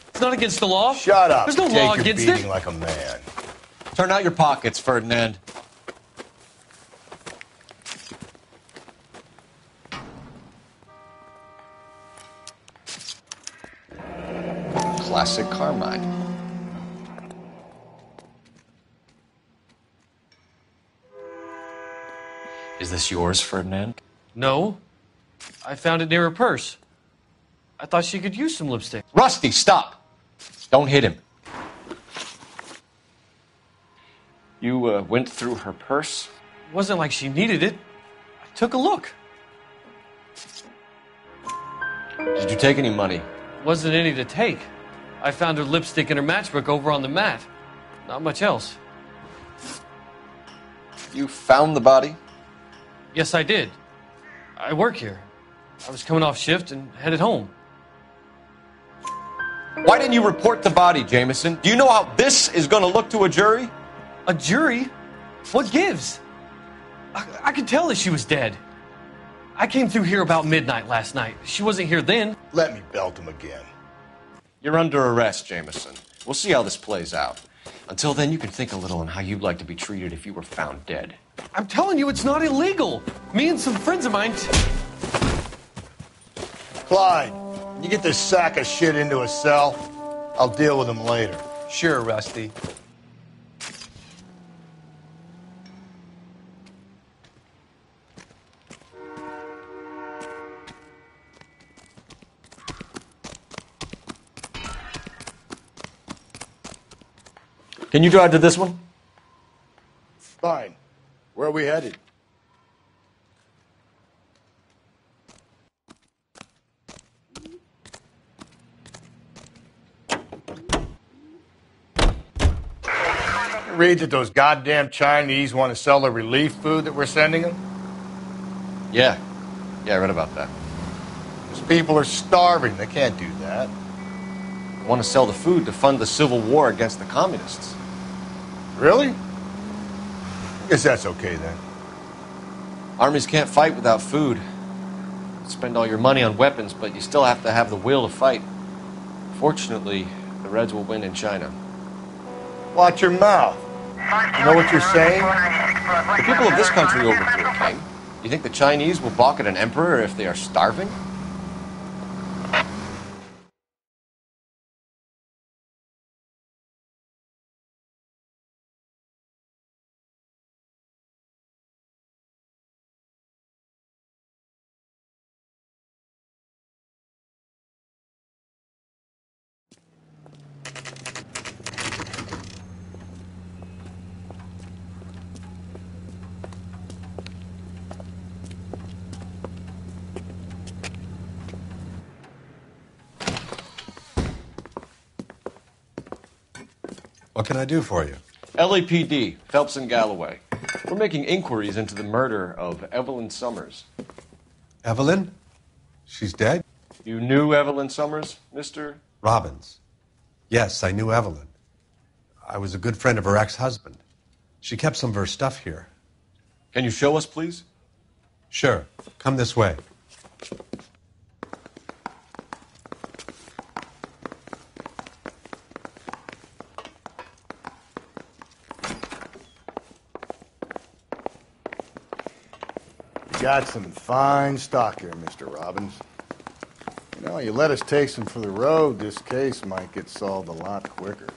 It's not against the law. Shut up. There's no Take law your against beating it. like a man. Turn out your pockets, Ferdinand. Classic Carmine. Is this yours, Ferdinand? No. I found it near her purse. I thought she could use some lipstick. Rusty, stop! Don't hit him. You went through her purse? It wasn't like she needed it. I took a look. Did you take any money? Wasn't any to take. I found her lipstick and her matchbook over on the mat. Not much else. You found the body? Yes, I did. I work here. I was coming off shift and headed home. Why didn't you report the body, Jameson? Do you know how this is going to look to a jury? A jury? What gives? I could tell that she was dead. I came through here about midnight last night. She wasn't here then. Let me belt him again. You're under arrest, Jameson. We'll see how this plays out. Until then, you can think a little on how you'd like to be treated if you were found dead. I'm telling you, it's not illegal. Me and some friends of mine... Clyde, you get this sack of shit into a cell. I'll deal with him later. Sure, Rusty. Can you drive to this one? Fine. Where are we headed? Read that those goddamn Chinese want to sell the relief food that we're sending them? Yeah. Yeah, I read about that. Those people are starving. They can't do that. They want to sell the food to fund the civil war against the communists. Really? Guess that's okay then. Armies can't fight without food. You spend all your money on weapons, but you still have to have the will to fight. Fortunately, the Reds will win in China. Watch your mouth. You know what you're saying? The people of this country overthrew a king. You think the Chinese will balk at an emperor if they are starving? What can I do for you? LAPD, Phelps and Galloway. We're making inquiries into the murder of Evelyn Summers. Evelyn? She's dead? You knew Evelyn Summers, Mr. Robbins. Yes, I knew Evelyn. I was a good friend of her ex-husband. She kept some of her stuff here. Can you show us, please? Sure. Come this way. Got some fine stock here, Mr. Robbins. You know, you let us take some for the road, this case might get solved a lot quicker.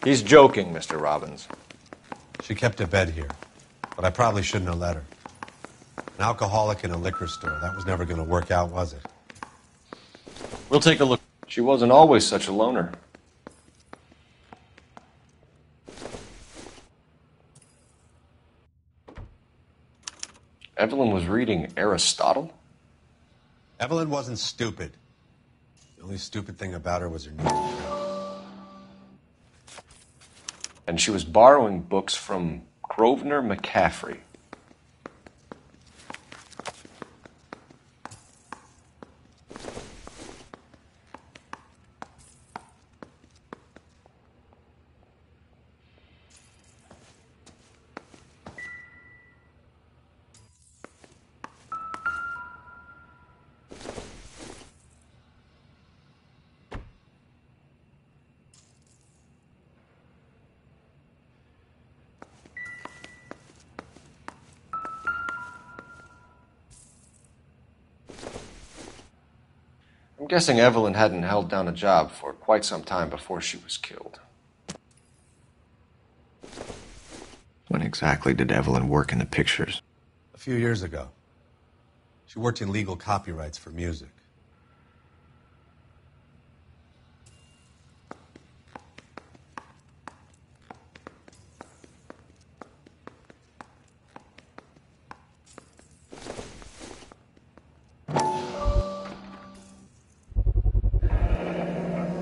He's joking, Mr. Robbins. She kept a bed here, but I probably shouldn't have let her. An alcoholic in a liquor store. That was never going to work out, was it? We'll take a look. She wasn't always such a loner. Evelyn was reading Aristotle? Evelyn wasn't stupid. The only stupid thing about her was her need. And she was borrowing books from Grosvenor McCaffrey. I'm guessing Evelyn hadn't held down a job for quite some time before she was killed. When exactly did Evelyn work in the pictures? A few years ago. She worked in legal copyrights for music.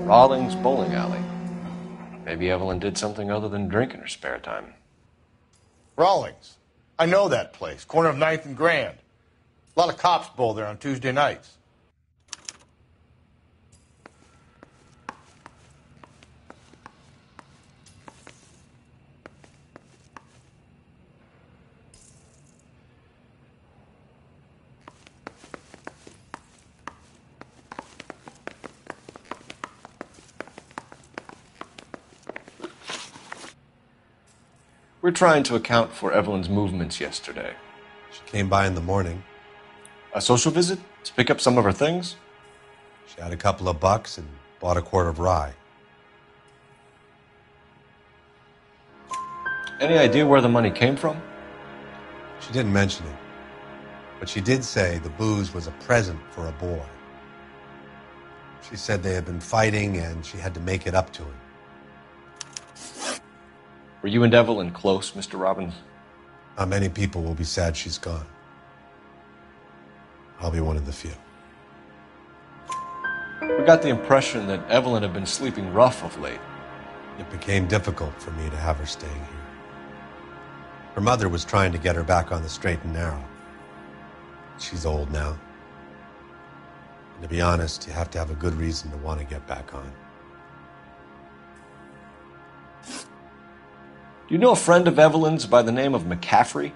Rawlings Bowling Alley. Maybe Evelyn did something other than drink in her spare time. Rawlings. I know that place. Corner of 9th and Grand. A lot of cops bowl there on Tuesday nights. We're trying to account for Evelyn's movements yesterday. She came by in the morning. A social visit? To pick up some of her things? She had a couple of bucks and bought a quart of rye. Any idea where the money came from? She didn't mention it. But she did say the booze was a present for a boy. She said they had been fighting and she had to make it up to him. Were you and Evelyn close, Mr. Robbins? Not many people will be sad she's gone. I'll be one of the few. We got the impression that Evelyn had been sleeping rough of late. It became difficult for me to have her staying here. Her mother was trying to get her back on the straight and narrow. She's old now. And to be honest, you have to have a good reason to want to get back on. Do you know a friend of Evelyn's by the name of McCaffrey?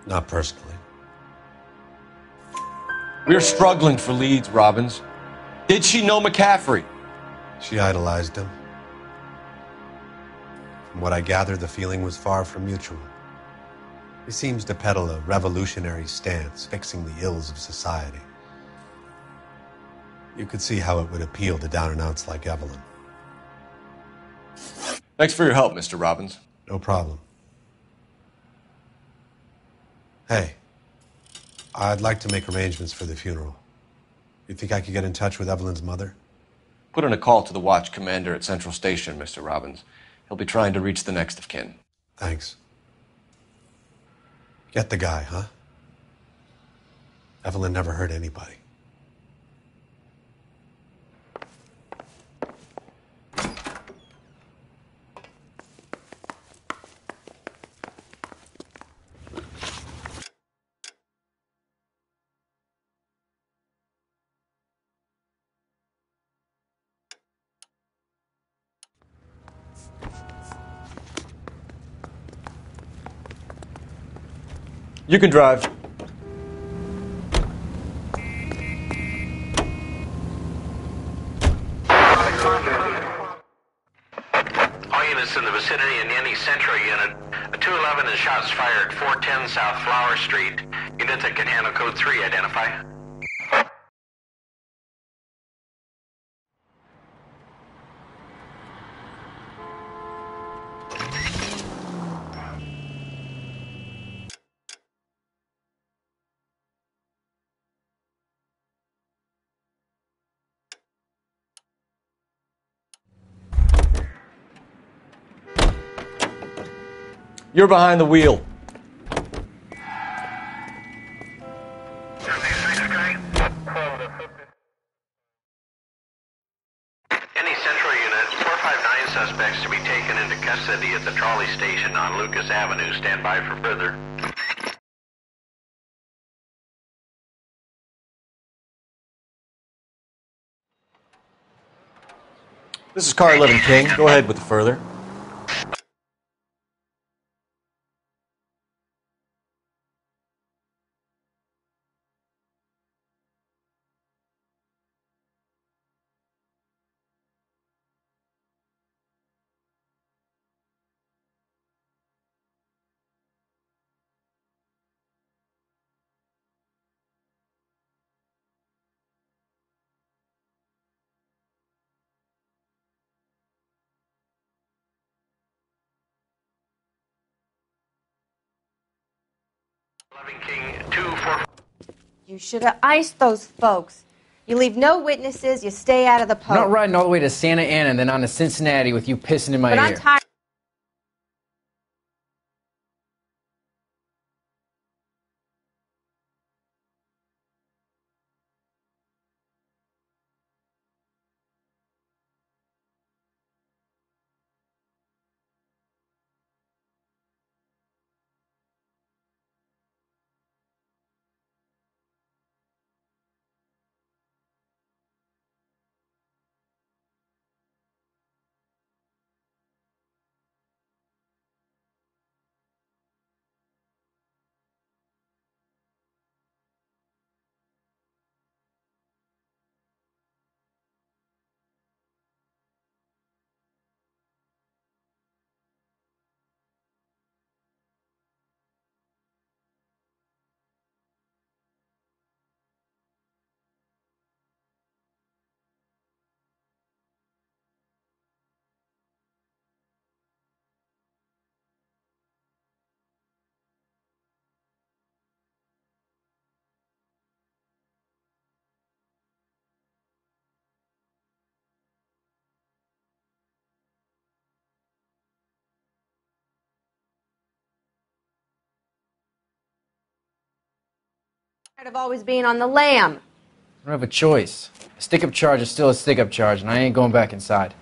Not personally. We're struggling for leads, Robbins. Did she know McCaffrey? She idolized him. From what I gather, the feeling was far from mutual. He seems to peddle a revolutionary stance, fixing the ills of society. You could see how it would appeal to down-and-outs like Evelyn. Thanks for your help, Mr. Robbins. No problem. Hey, I'd like to make arrangements for the funeral. You think I could get in touch with Evelyn's mother? Put in a call to the watch commander at Central Station, Mr. Robbins. He'll be trying to reach the next of kin. Thanks. Get the guy, huh? Evelyn never hurt anybody. You can drive. All units in the vicinity in any Central unit. A 211 and shots fired 410 South Flower Street. Unit that can handle code 3, identify. You're behind the wheel. Any Central unit, 459 suspects to be taken into custody at the trolley station on Lucas Avenue. Stand by for further. This is Car 11 King. Go ahead with the further. King 244. You should have iced those folks. You leave no witnesses, you stay out of the I'm poke. not riding all the way to Santa Ana and then on to Cincinnati with you pissing in my But ear. I'm tired. Of always being on the lam. I don't have a choice. A stick-up charge is still a stick-up charge, and I ain't going back inside.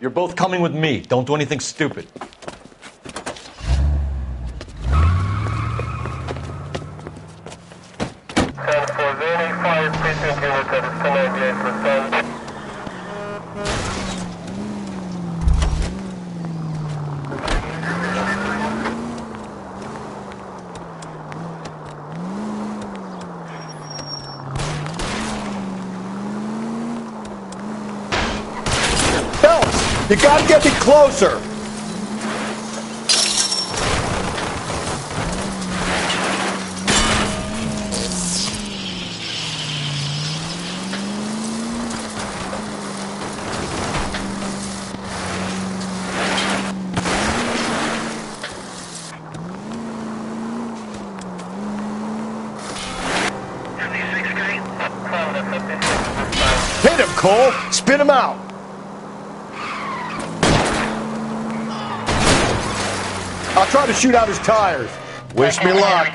You're both coming with me. Don't do anything stupid. You gotta get me closer! Hit him, Cole! Spin him out! I'll try to shoot out his tires. Wish me luck.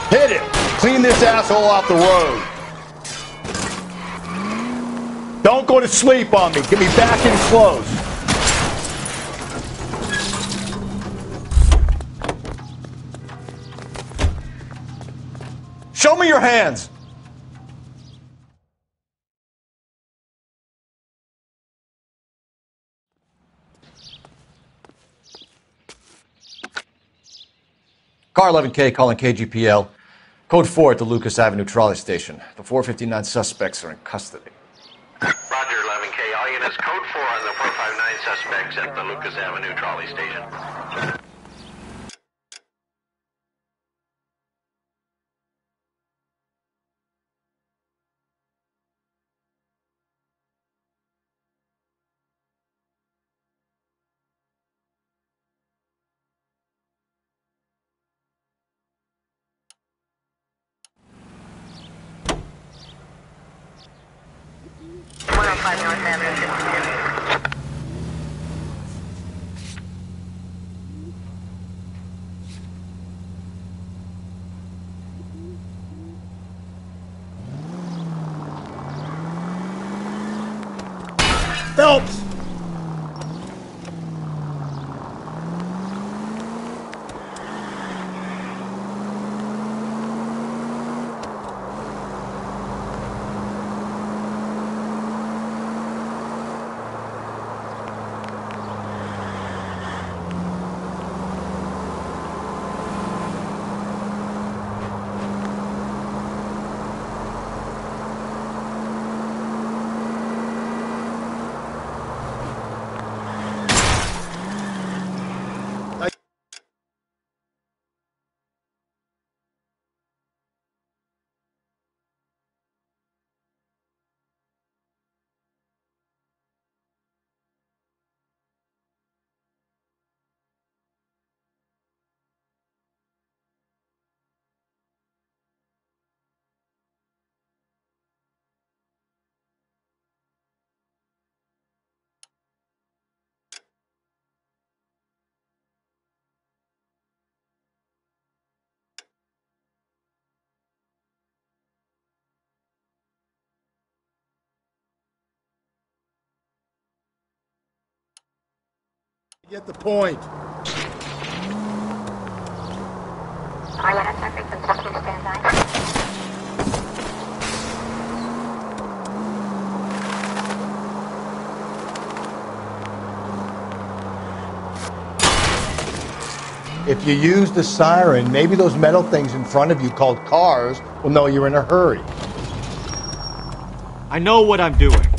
Hit him! Clean this asshole off the road. Don't go to sleep on me. Get me back in close. Show me your hands. Car 11K calling KGPL. Code 4 at the Lucas Avenue trolley station. The 459 suspects are in custody. Roger, 11K. All units, code 4 on the 459 suspects at the Lucas Avenue trolley station. Phelps! Get the point. If you use the siren, maybe those metal things in front of you called cars will know you're in a hurry. I know what I'm doing.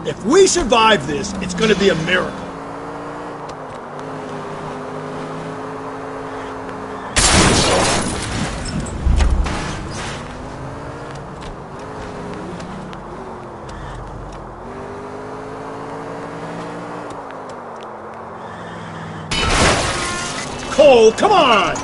If we survive this, it's going to be a miracle. Cole, come on!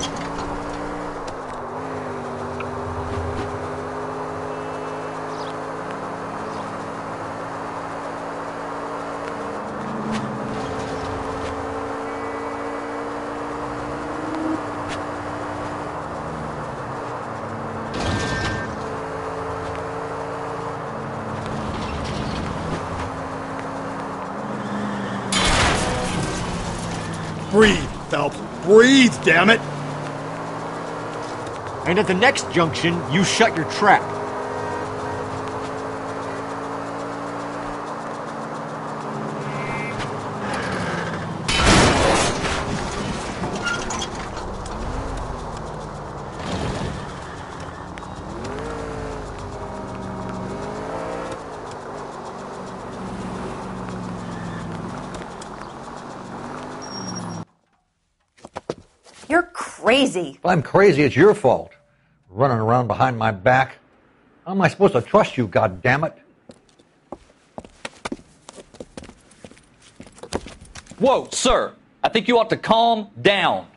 Breathe, Phelps. Breathe, damn it! And at the next junction, you shut your trap. crazy. If I'm crazy, it's your fault. Running around behind my back. How am I supposed to trust you, goddammit? Whoa, sir. I think you ought to calm down.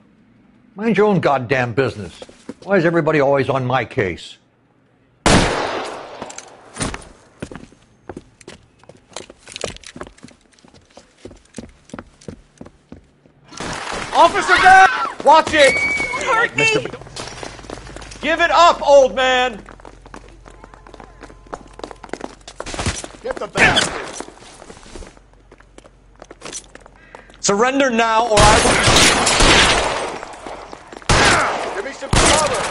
Mind your own goddamn business. Why is everybody always on my case? Officer down! Watch it! Hurt me! Give it up, old man! Get the bastard! Surrender now, or I will... Give me some cover!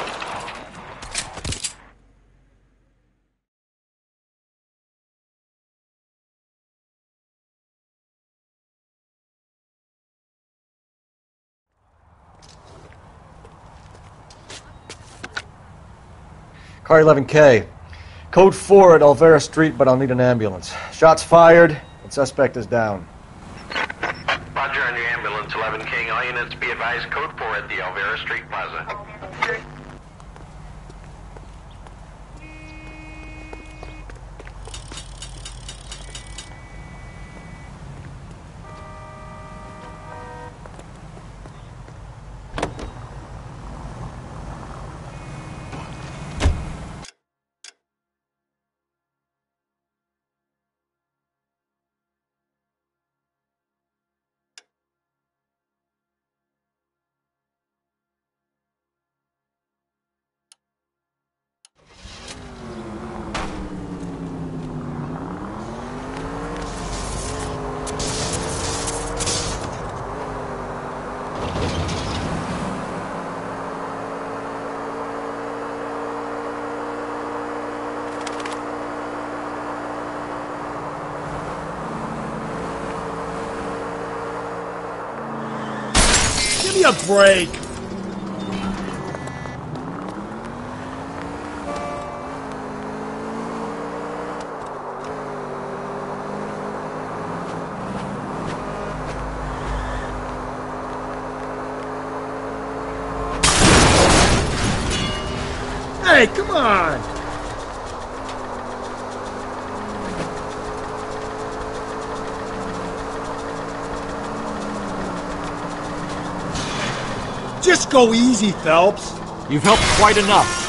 Car 11K. Code 4 at Olvera Street, but I'll need an ambulance. Shots fired, and suspect is down. Roger on your ambulance, 11 King. All units be advised, code 4 at the Olvera Street Plaza. Give me a break! Hey, come on! Just go easy, Phelps. You've helped quite enough.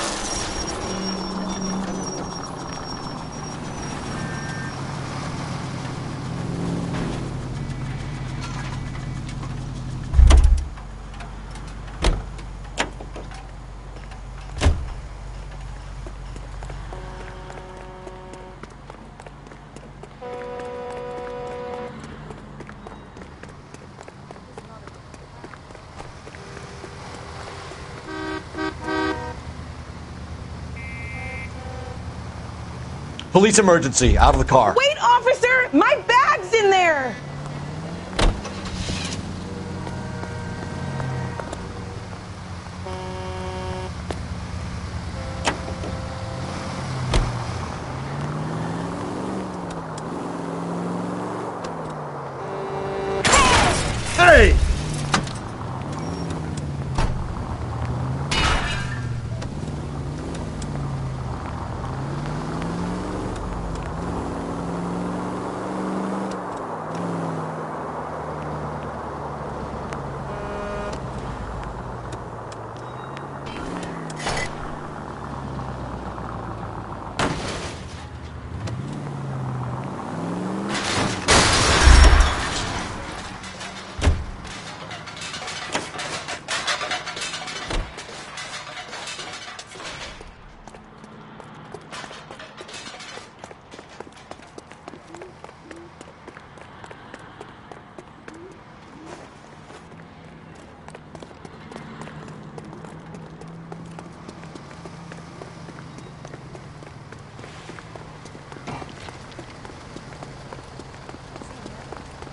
Police emergency, out of the car. Wait, officer! My bag's in there! Hey!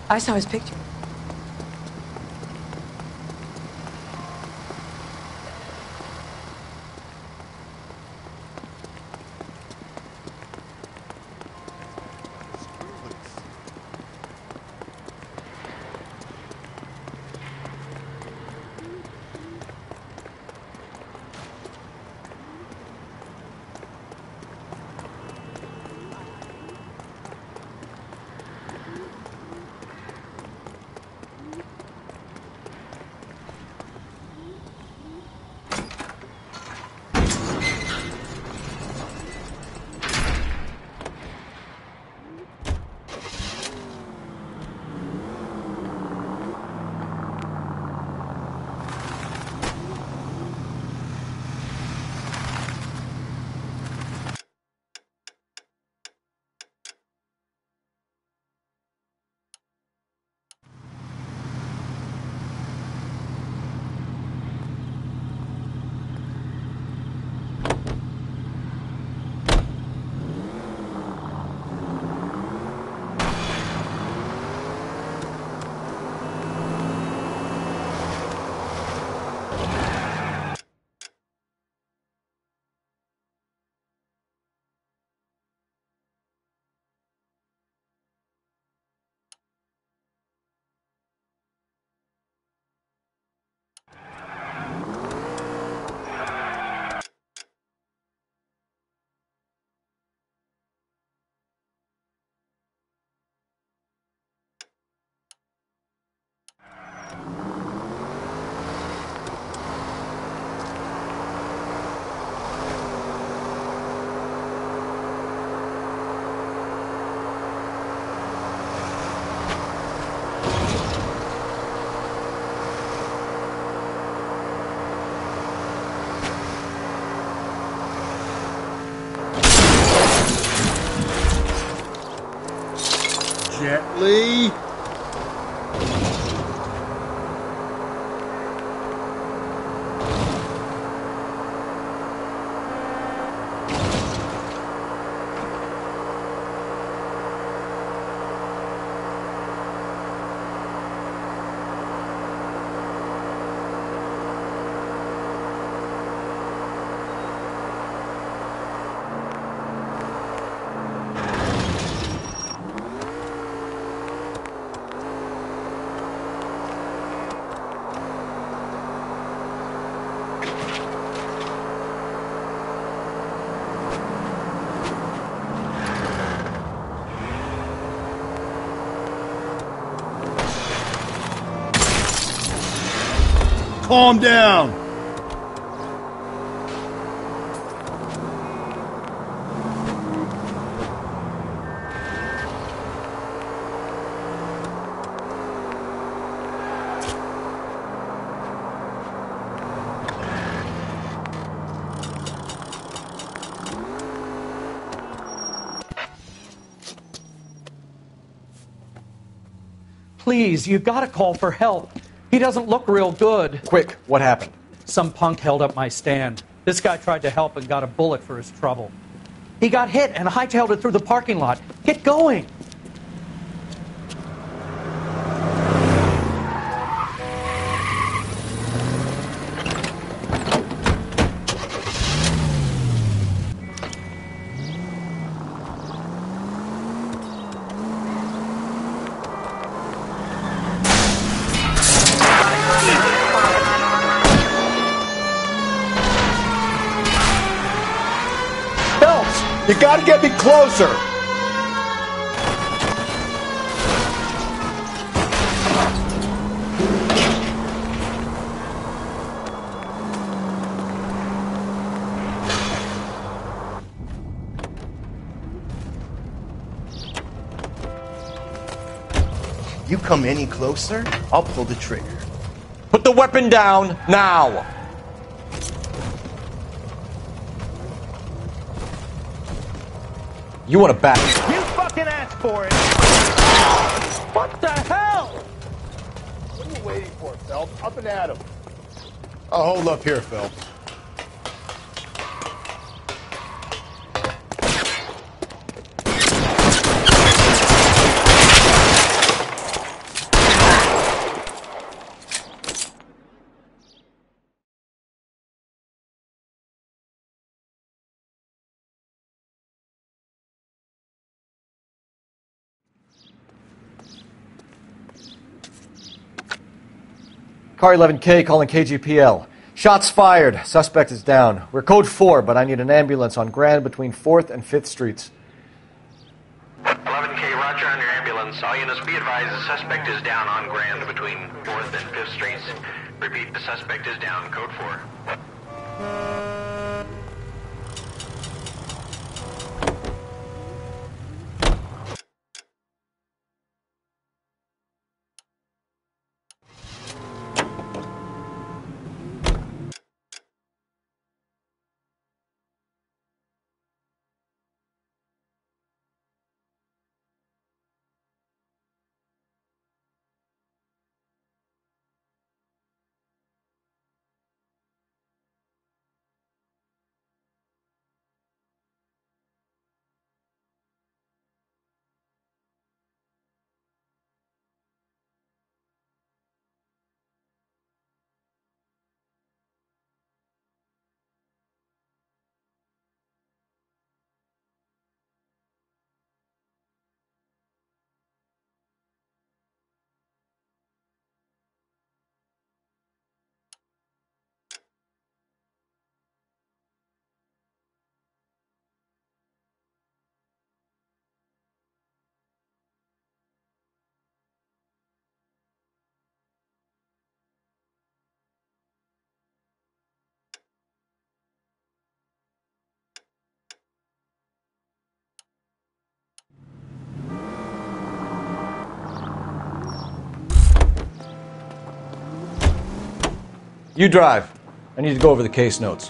I saw his picture. Lee. Calm down. Please, you gotta call for help. He doesn't look real good. Quick, what happened? Some punk held up my stand. This guy tried to help and got a bullet for his trouble. He got hit and hightailed it through the parking lot. Get going! You gotta get me closer! You come any closer, I'll pull the trigger. Put the weapon down now! You want to back? You fucking asked for it! What the hell? What are you waiting for, Phelps? Up and at him. Oh, hold up here, Phelps. Car 11K calling KGPL. Shots fired. Suspect is down. We're code 4, but I need an ambulance on Grand between 4th and 5th Streets. 11K, roger on your ambulance. All units be advised the suspect is down on Grand between 4th and 5th Streets. Repeat, the suspect is down. Code 4. You drive. I need to go over the case notes.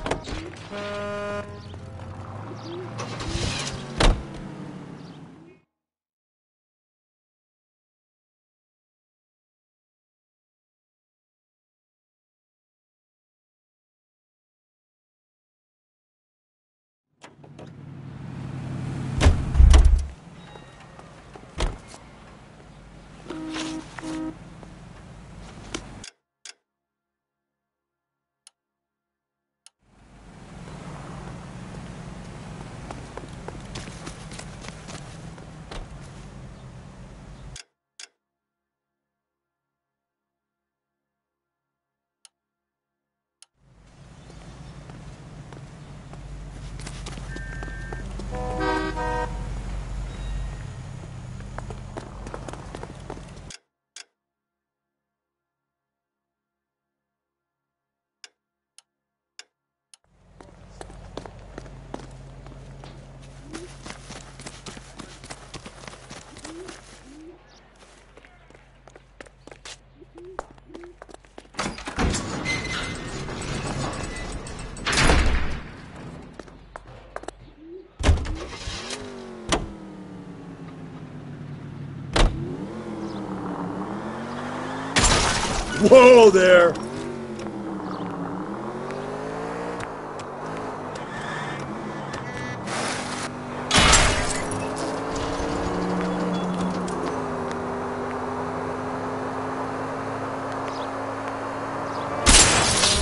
Whoa there!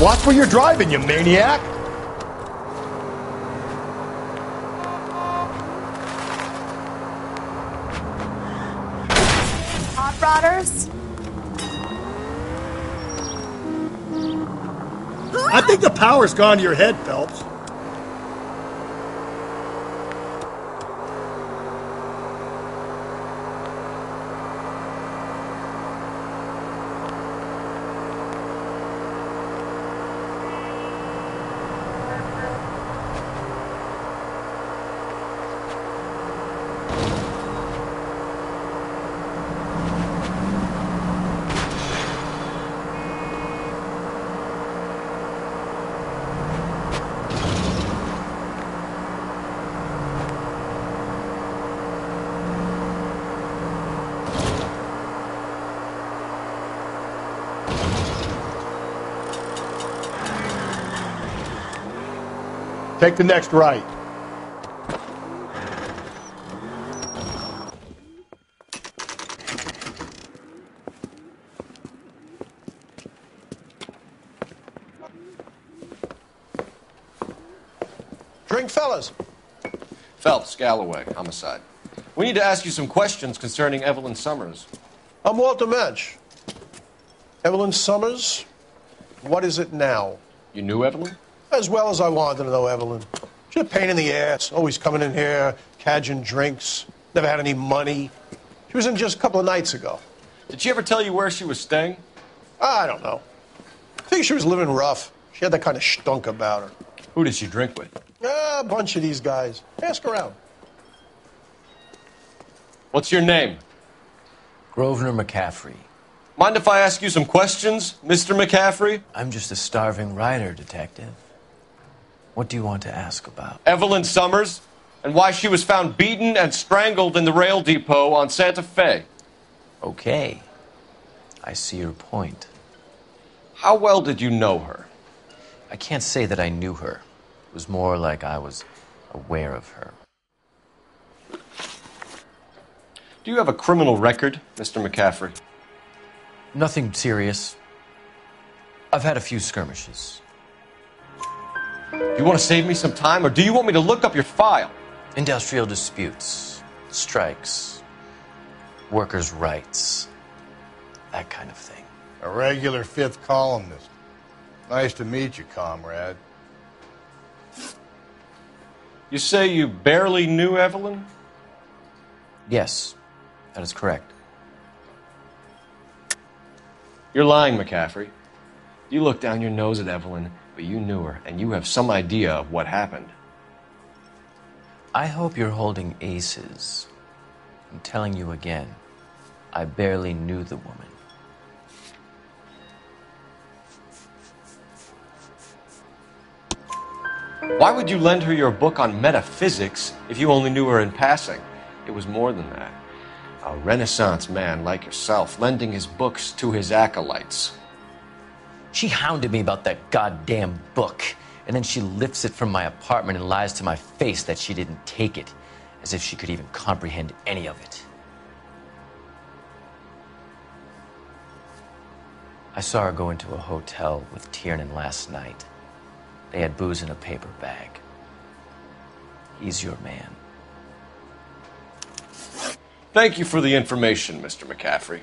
Watch where you're driving, you maniac! Hot rodders? I think the power's gone to your head, Phelps. Take the next right. Drink, fellas. Phelps, Galloway, homicide. We need to ask you some questions concerning Evelyn Summers. I'm Walter Mensch. Evelyn Summers, what is it now? You knew Evelyn? As well as I wanted to know Evelyn. She's a pain in the ass, always coming in here, cadging drinks, never had any money. She was in just a couple of nights ago. Did she ever tell you where she was staying? I don't know. I think she was living rough. She had that kind of stunk about her. Who did she drink with? A bunch of these guys. Ask around. What's your name? Grosvenor McCaffrey. Mind if I ask you some questions, Mr. McCaffrey? I'm just a starving writer, detective. What do you want to ask about? Evelyn Summers, and why she was found beaten and strangled in the rail depot on Santa Fe. Okay. I see your point. How well did you know her? I can't say that I knew her. It was more like I was aware of her. Do you have a criminal record, Mr. McCaffrey? Nothing serious. I've had a few skirmishes. Do you want to save me some time, or do you want me to look up your file? Industrial disputes, strikes, workers' rights, that kind of thing. A regular fifth columnist. Nice to meet you, comrade. You say you barely knew Evelyn? Yes, that is correct. You're lying, McCaffrey. You looked down your nose at Evelyn, but you knew her, and you have some idea of what happened. I hope you're holding aces. I'm telling you again, I barely knew the woman. Why would you lend her your book on metaphysics if you only knew her in passing? It was more than that. A Renaissance man like yourself, lending his books to his acolytes. She hounded me about that goddamn book, and then she lifts it from my apartment and lies to my face that she didn't take it, as if she could even comprehend any of it. I saw her go into a hotel with Tiernan last night. They had booze in a paper bag. He's your man. Thank you for the information, Mr. McCaffrey.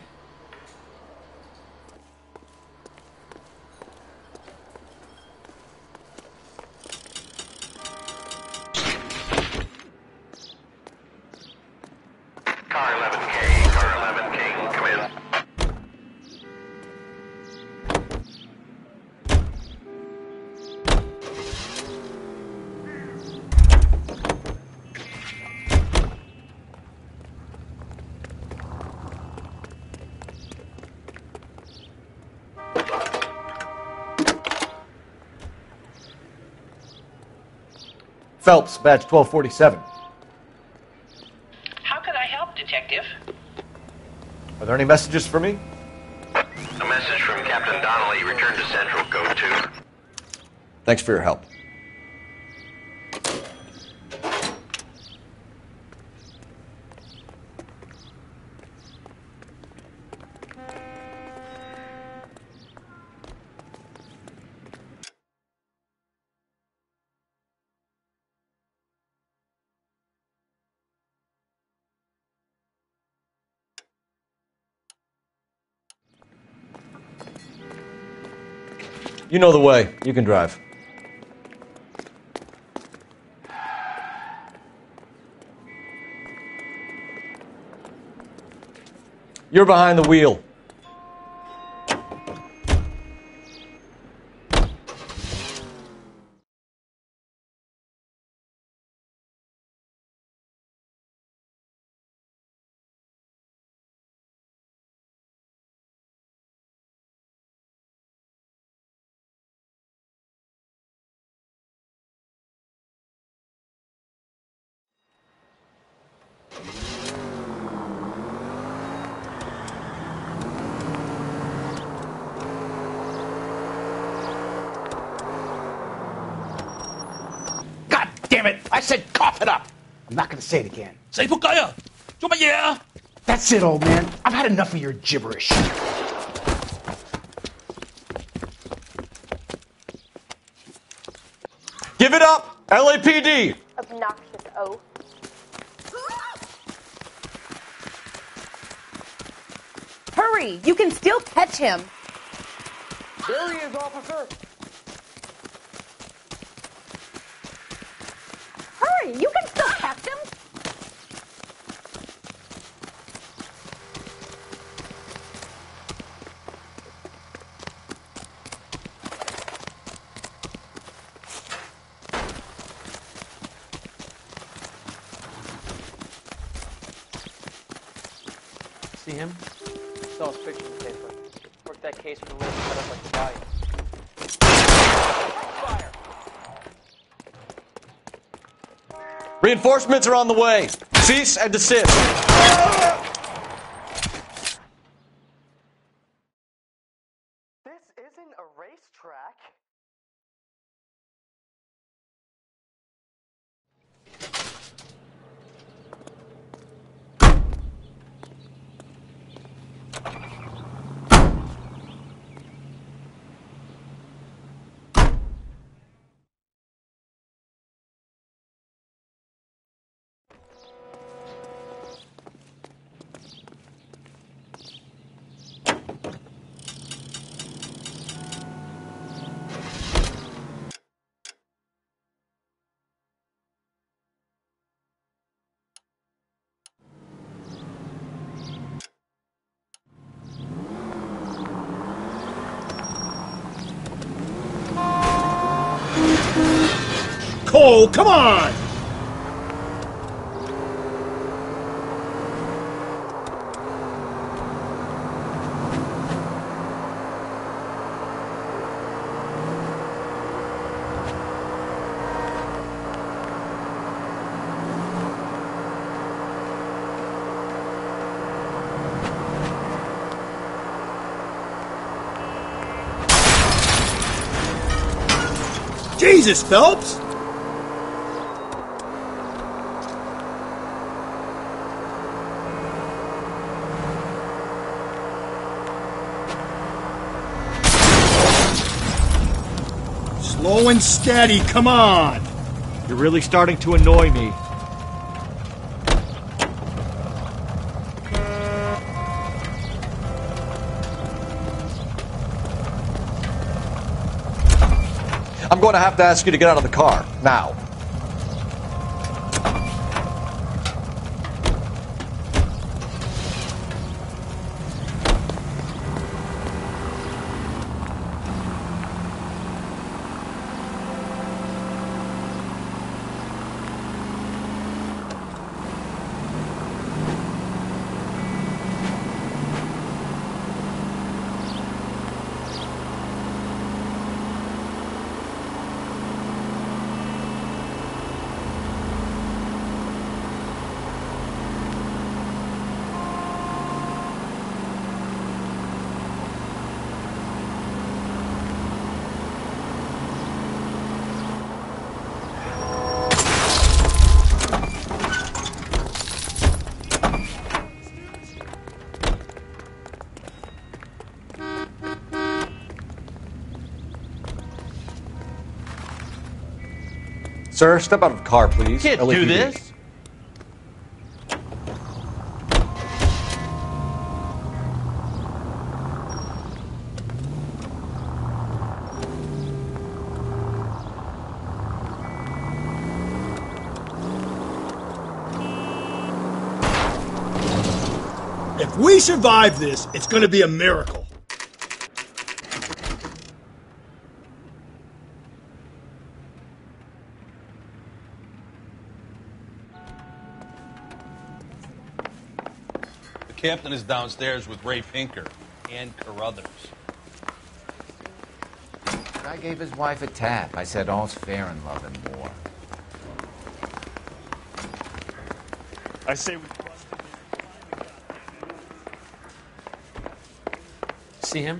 Car 11K, come in. Phelps, badge 1247. How could I help, Detective? Are there any messages for me? A message from Captain Thanks for your help. You know the way. You can drive. You're behind the wheel. God damn it! I said cough it up! I'm not gonna say it again. That's it, old man. I've had enough of your gibberish. Give it up! LAPD! Obnoxious oaf. Hurry! You can still catch him. There he is, officer. Hurry! You can still catch him. See him? Saw his picture in the paper. Worked that case for the lady cut up like the guy. Fire! Reinforcements are on the way. Cease and desist. This isn't a racetrack. Cole, come on! Jesus, Phelps! Slow and steady, come on! You're really starting to annoy me. I'm going to have to ask you to get out of the car, now. Sir, step out of the car, please. Can't do LAPD. this. If we survive this, it's going to be a miracle. The captain is downstairs with Ray Pinker and Carruthers. I gave his wife a tap. I said all's fair in love and war. I say we... See him?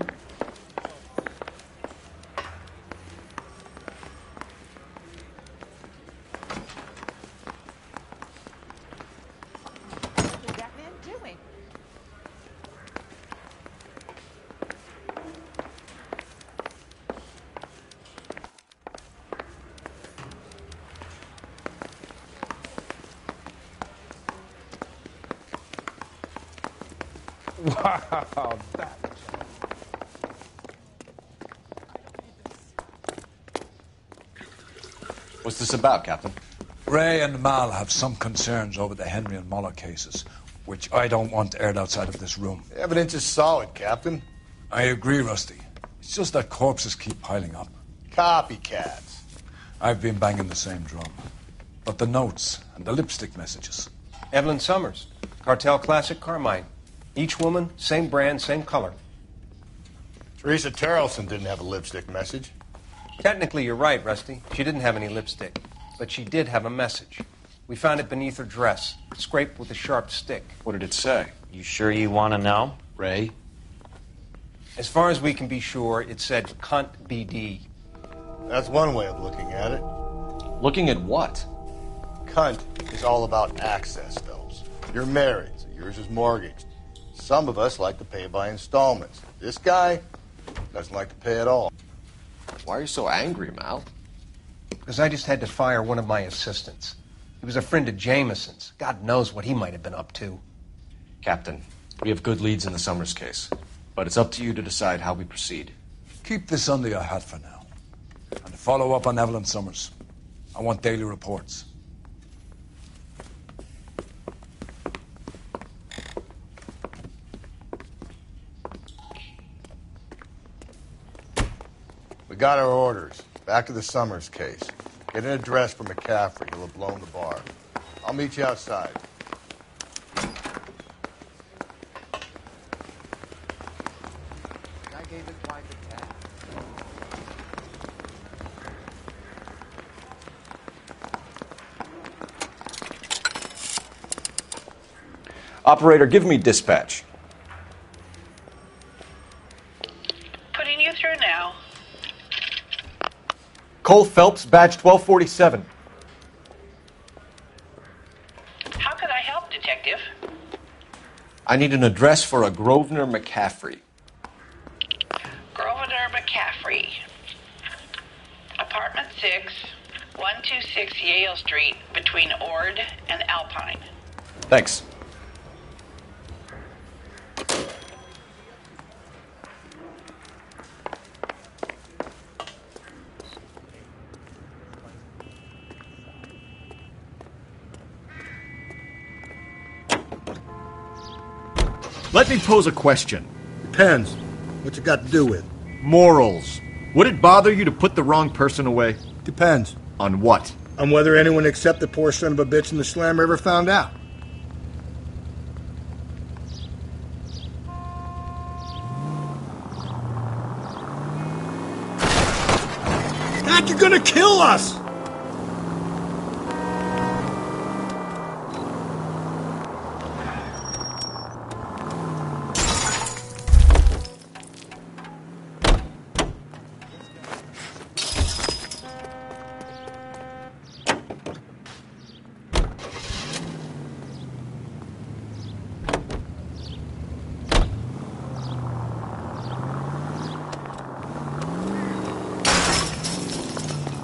What's that man doing? Wow, that. What's this about, Captain? Ray and Mal have some concerns over the Henry and Muller cases, which I don't want aired outside of this room. The evidence is solid, Captain. I agree, Rusty. It's just that corpses keep piling up. Copycats. I've been banging the same drum. But the notes and the lipstick messages. Evelyn Summers, Cartel Classic Carmine. Each woman, same brand, same color. Teresa Terrelson didn't have a lipstick message. Technically, you're right, Rusty. She didn't have any lipstick. But she did have a message. We found it beneath her dress, scraped with a sharp stick. What did it say? You sure you want to know? Ray? As far as we can be sure, it said cunt BD. That's one way of looking at it. Looking at what? Cunt is all about access, Phelps. You're married, so yours is mortgaged. Some of us like to pay by installments. This guy doesn't like to pay at all. Why are you so angry, Mal? Because I just had to fire one of my assistants. He was a friend of Jameson's. God knows what he might have been up to. Captain, we have good leads in the Summers case, but it's up to you to decide how we proceed. Keep this under your hat for now. And follow up on Evelyn Summers. I want daily reports. We got our orders. Back to the Summers case. Get an address for McCaffrey. He'll have blown the bar. I'll meet you outside. I gave his wife a tap. Operator, give me dispatch. Putting you through now. Cole Phelps, badge 1247. How could I help, Detective? I need an address for a Grosvenor McCaffrey. Grosvenor McCaffrey. Apartment 6, 126 Yale Street, between Ord and Alpine. Thanks. Let me pose a question. Depends. What's it got to do with? Morals. Would it bother you to put the wrong person away? Depends. On what? On whether anyone except the poor son of a bitch in the slammer ever found out. Dad, you're gonna kill us!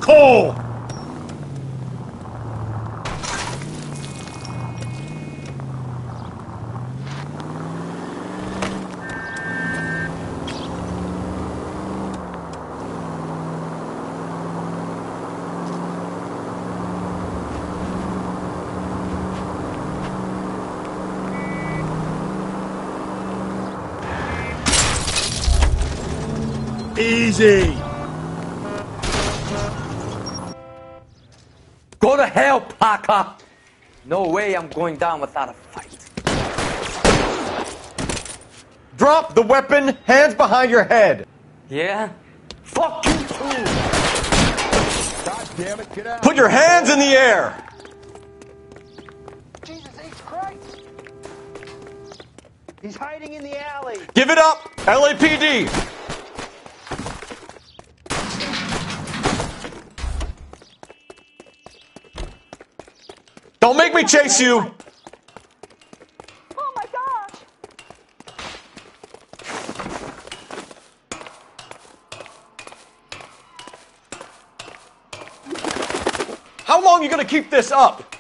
Cole! Easy. Go to hell, Parker. No way I'm going down without a fight. Drop the weapon, hands behind your head. Yeah? Fuck you too. God damn it, get out. Put your hands in the air. Jesus H. Christ! He's hiding in the alley. Give it up, LAPD. Don't make me chase you. Oh my gosh! How long are you going to keep this up?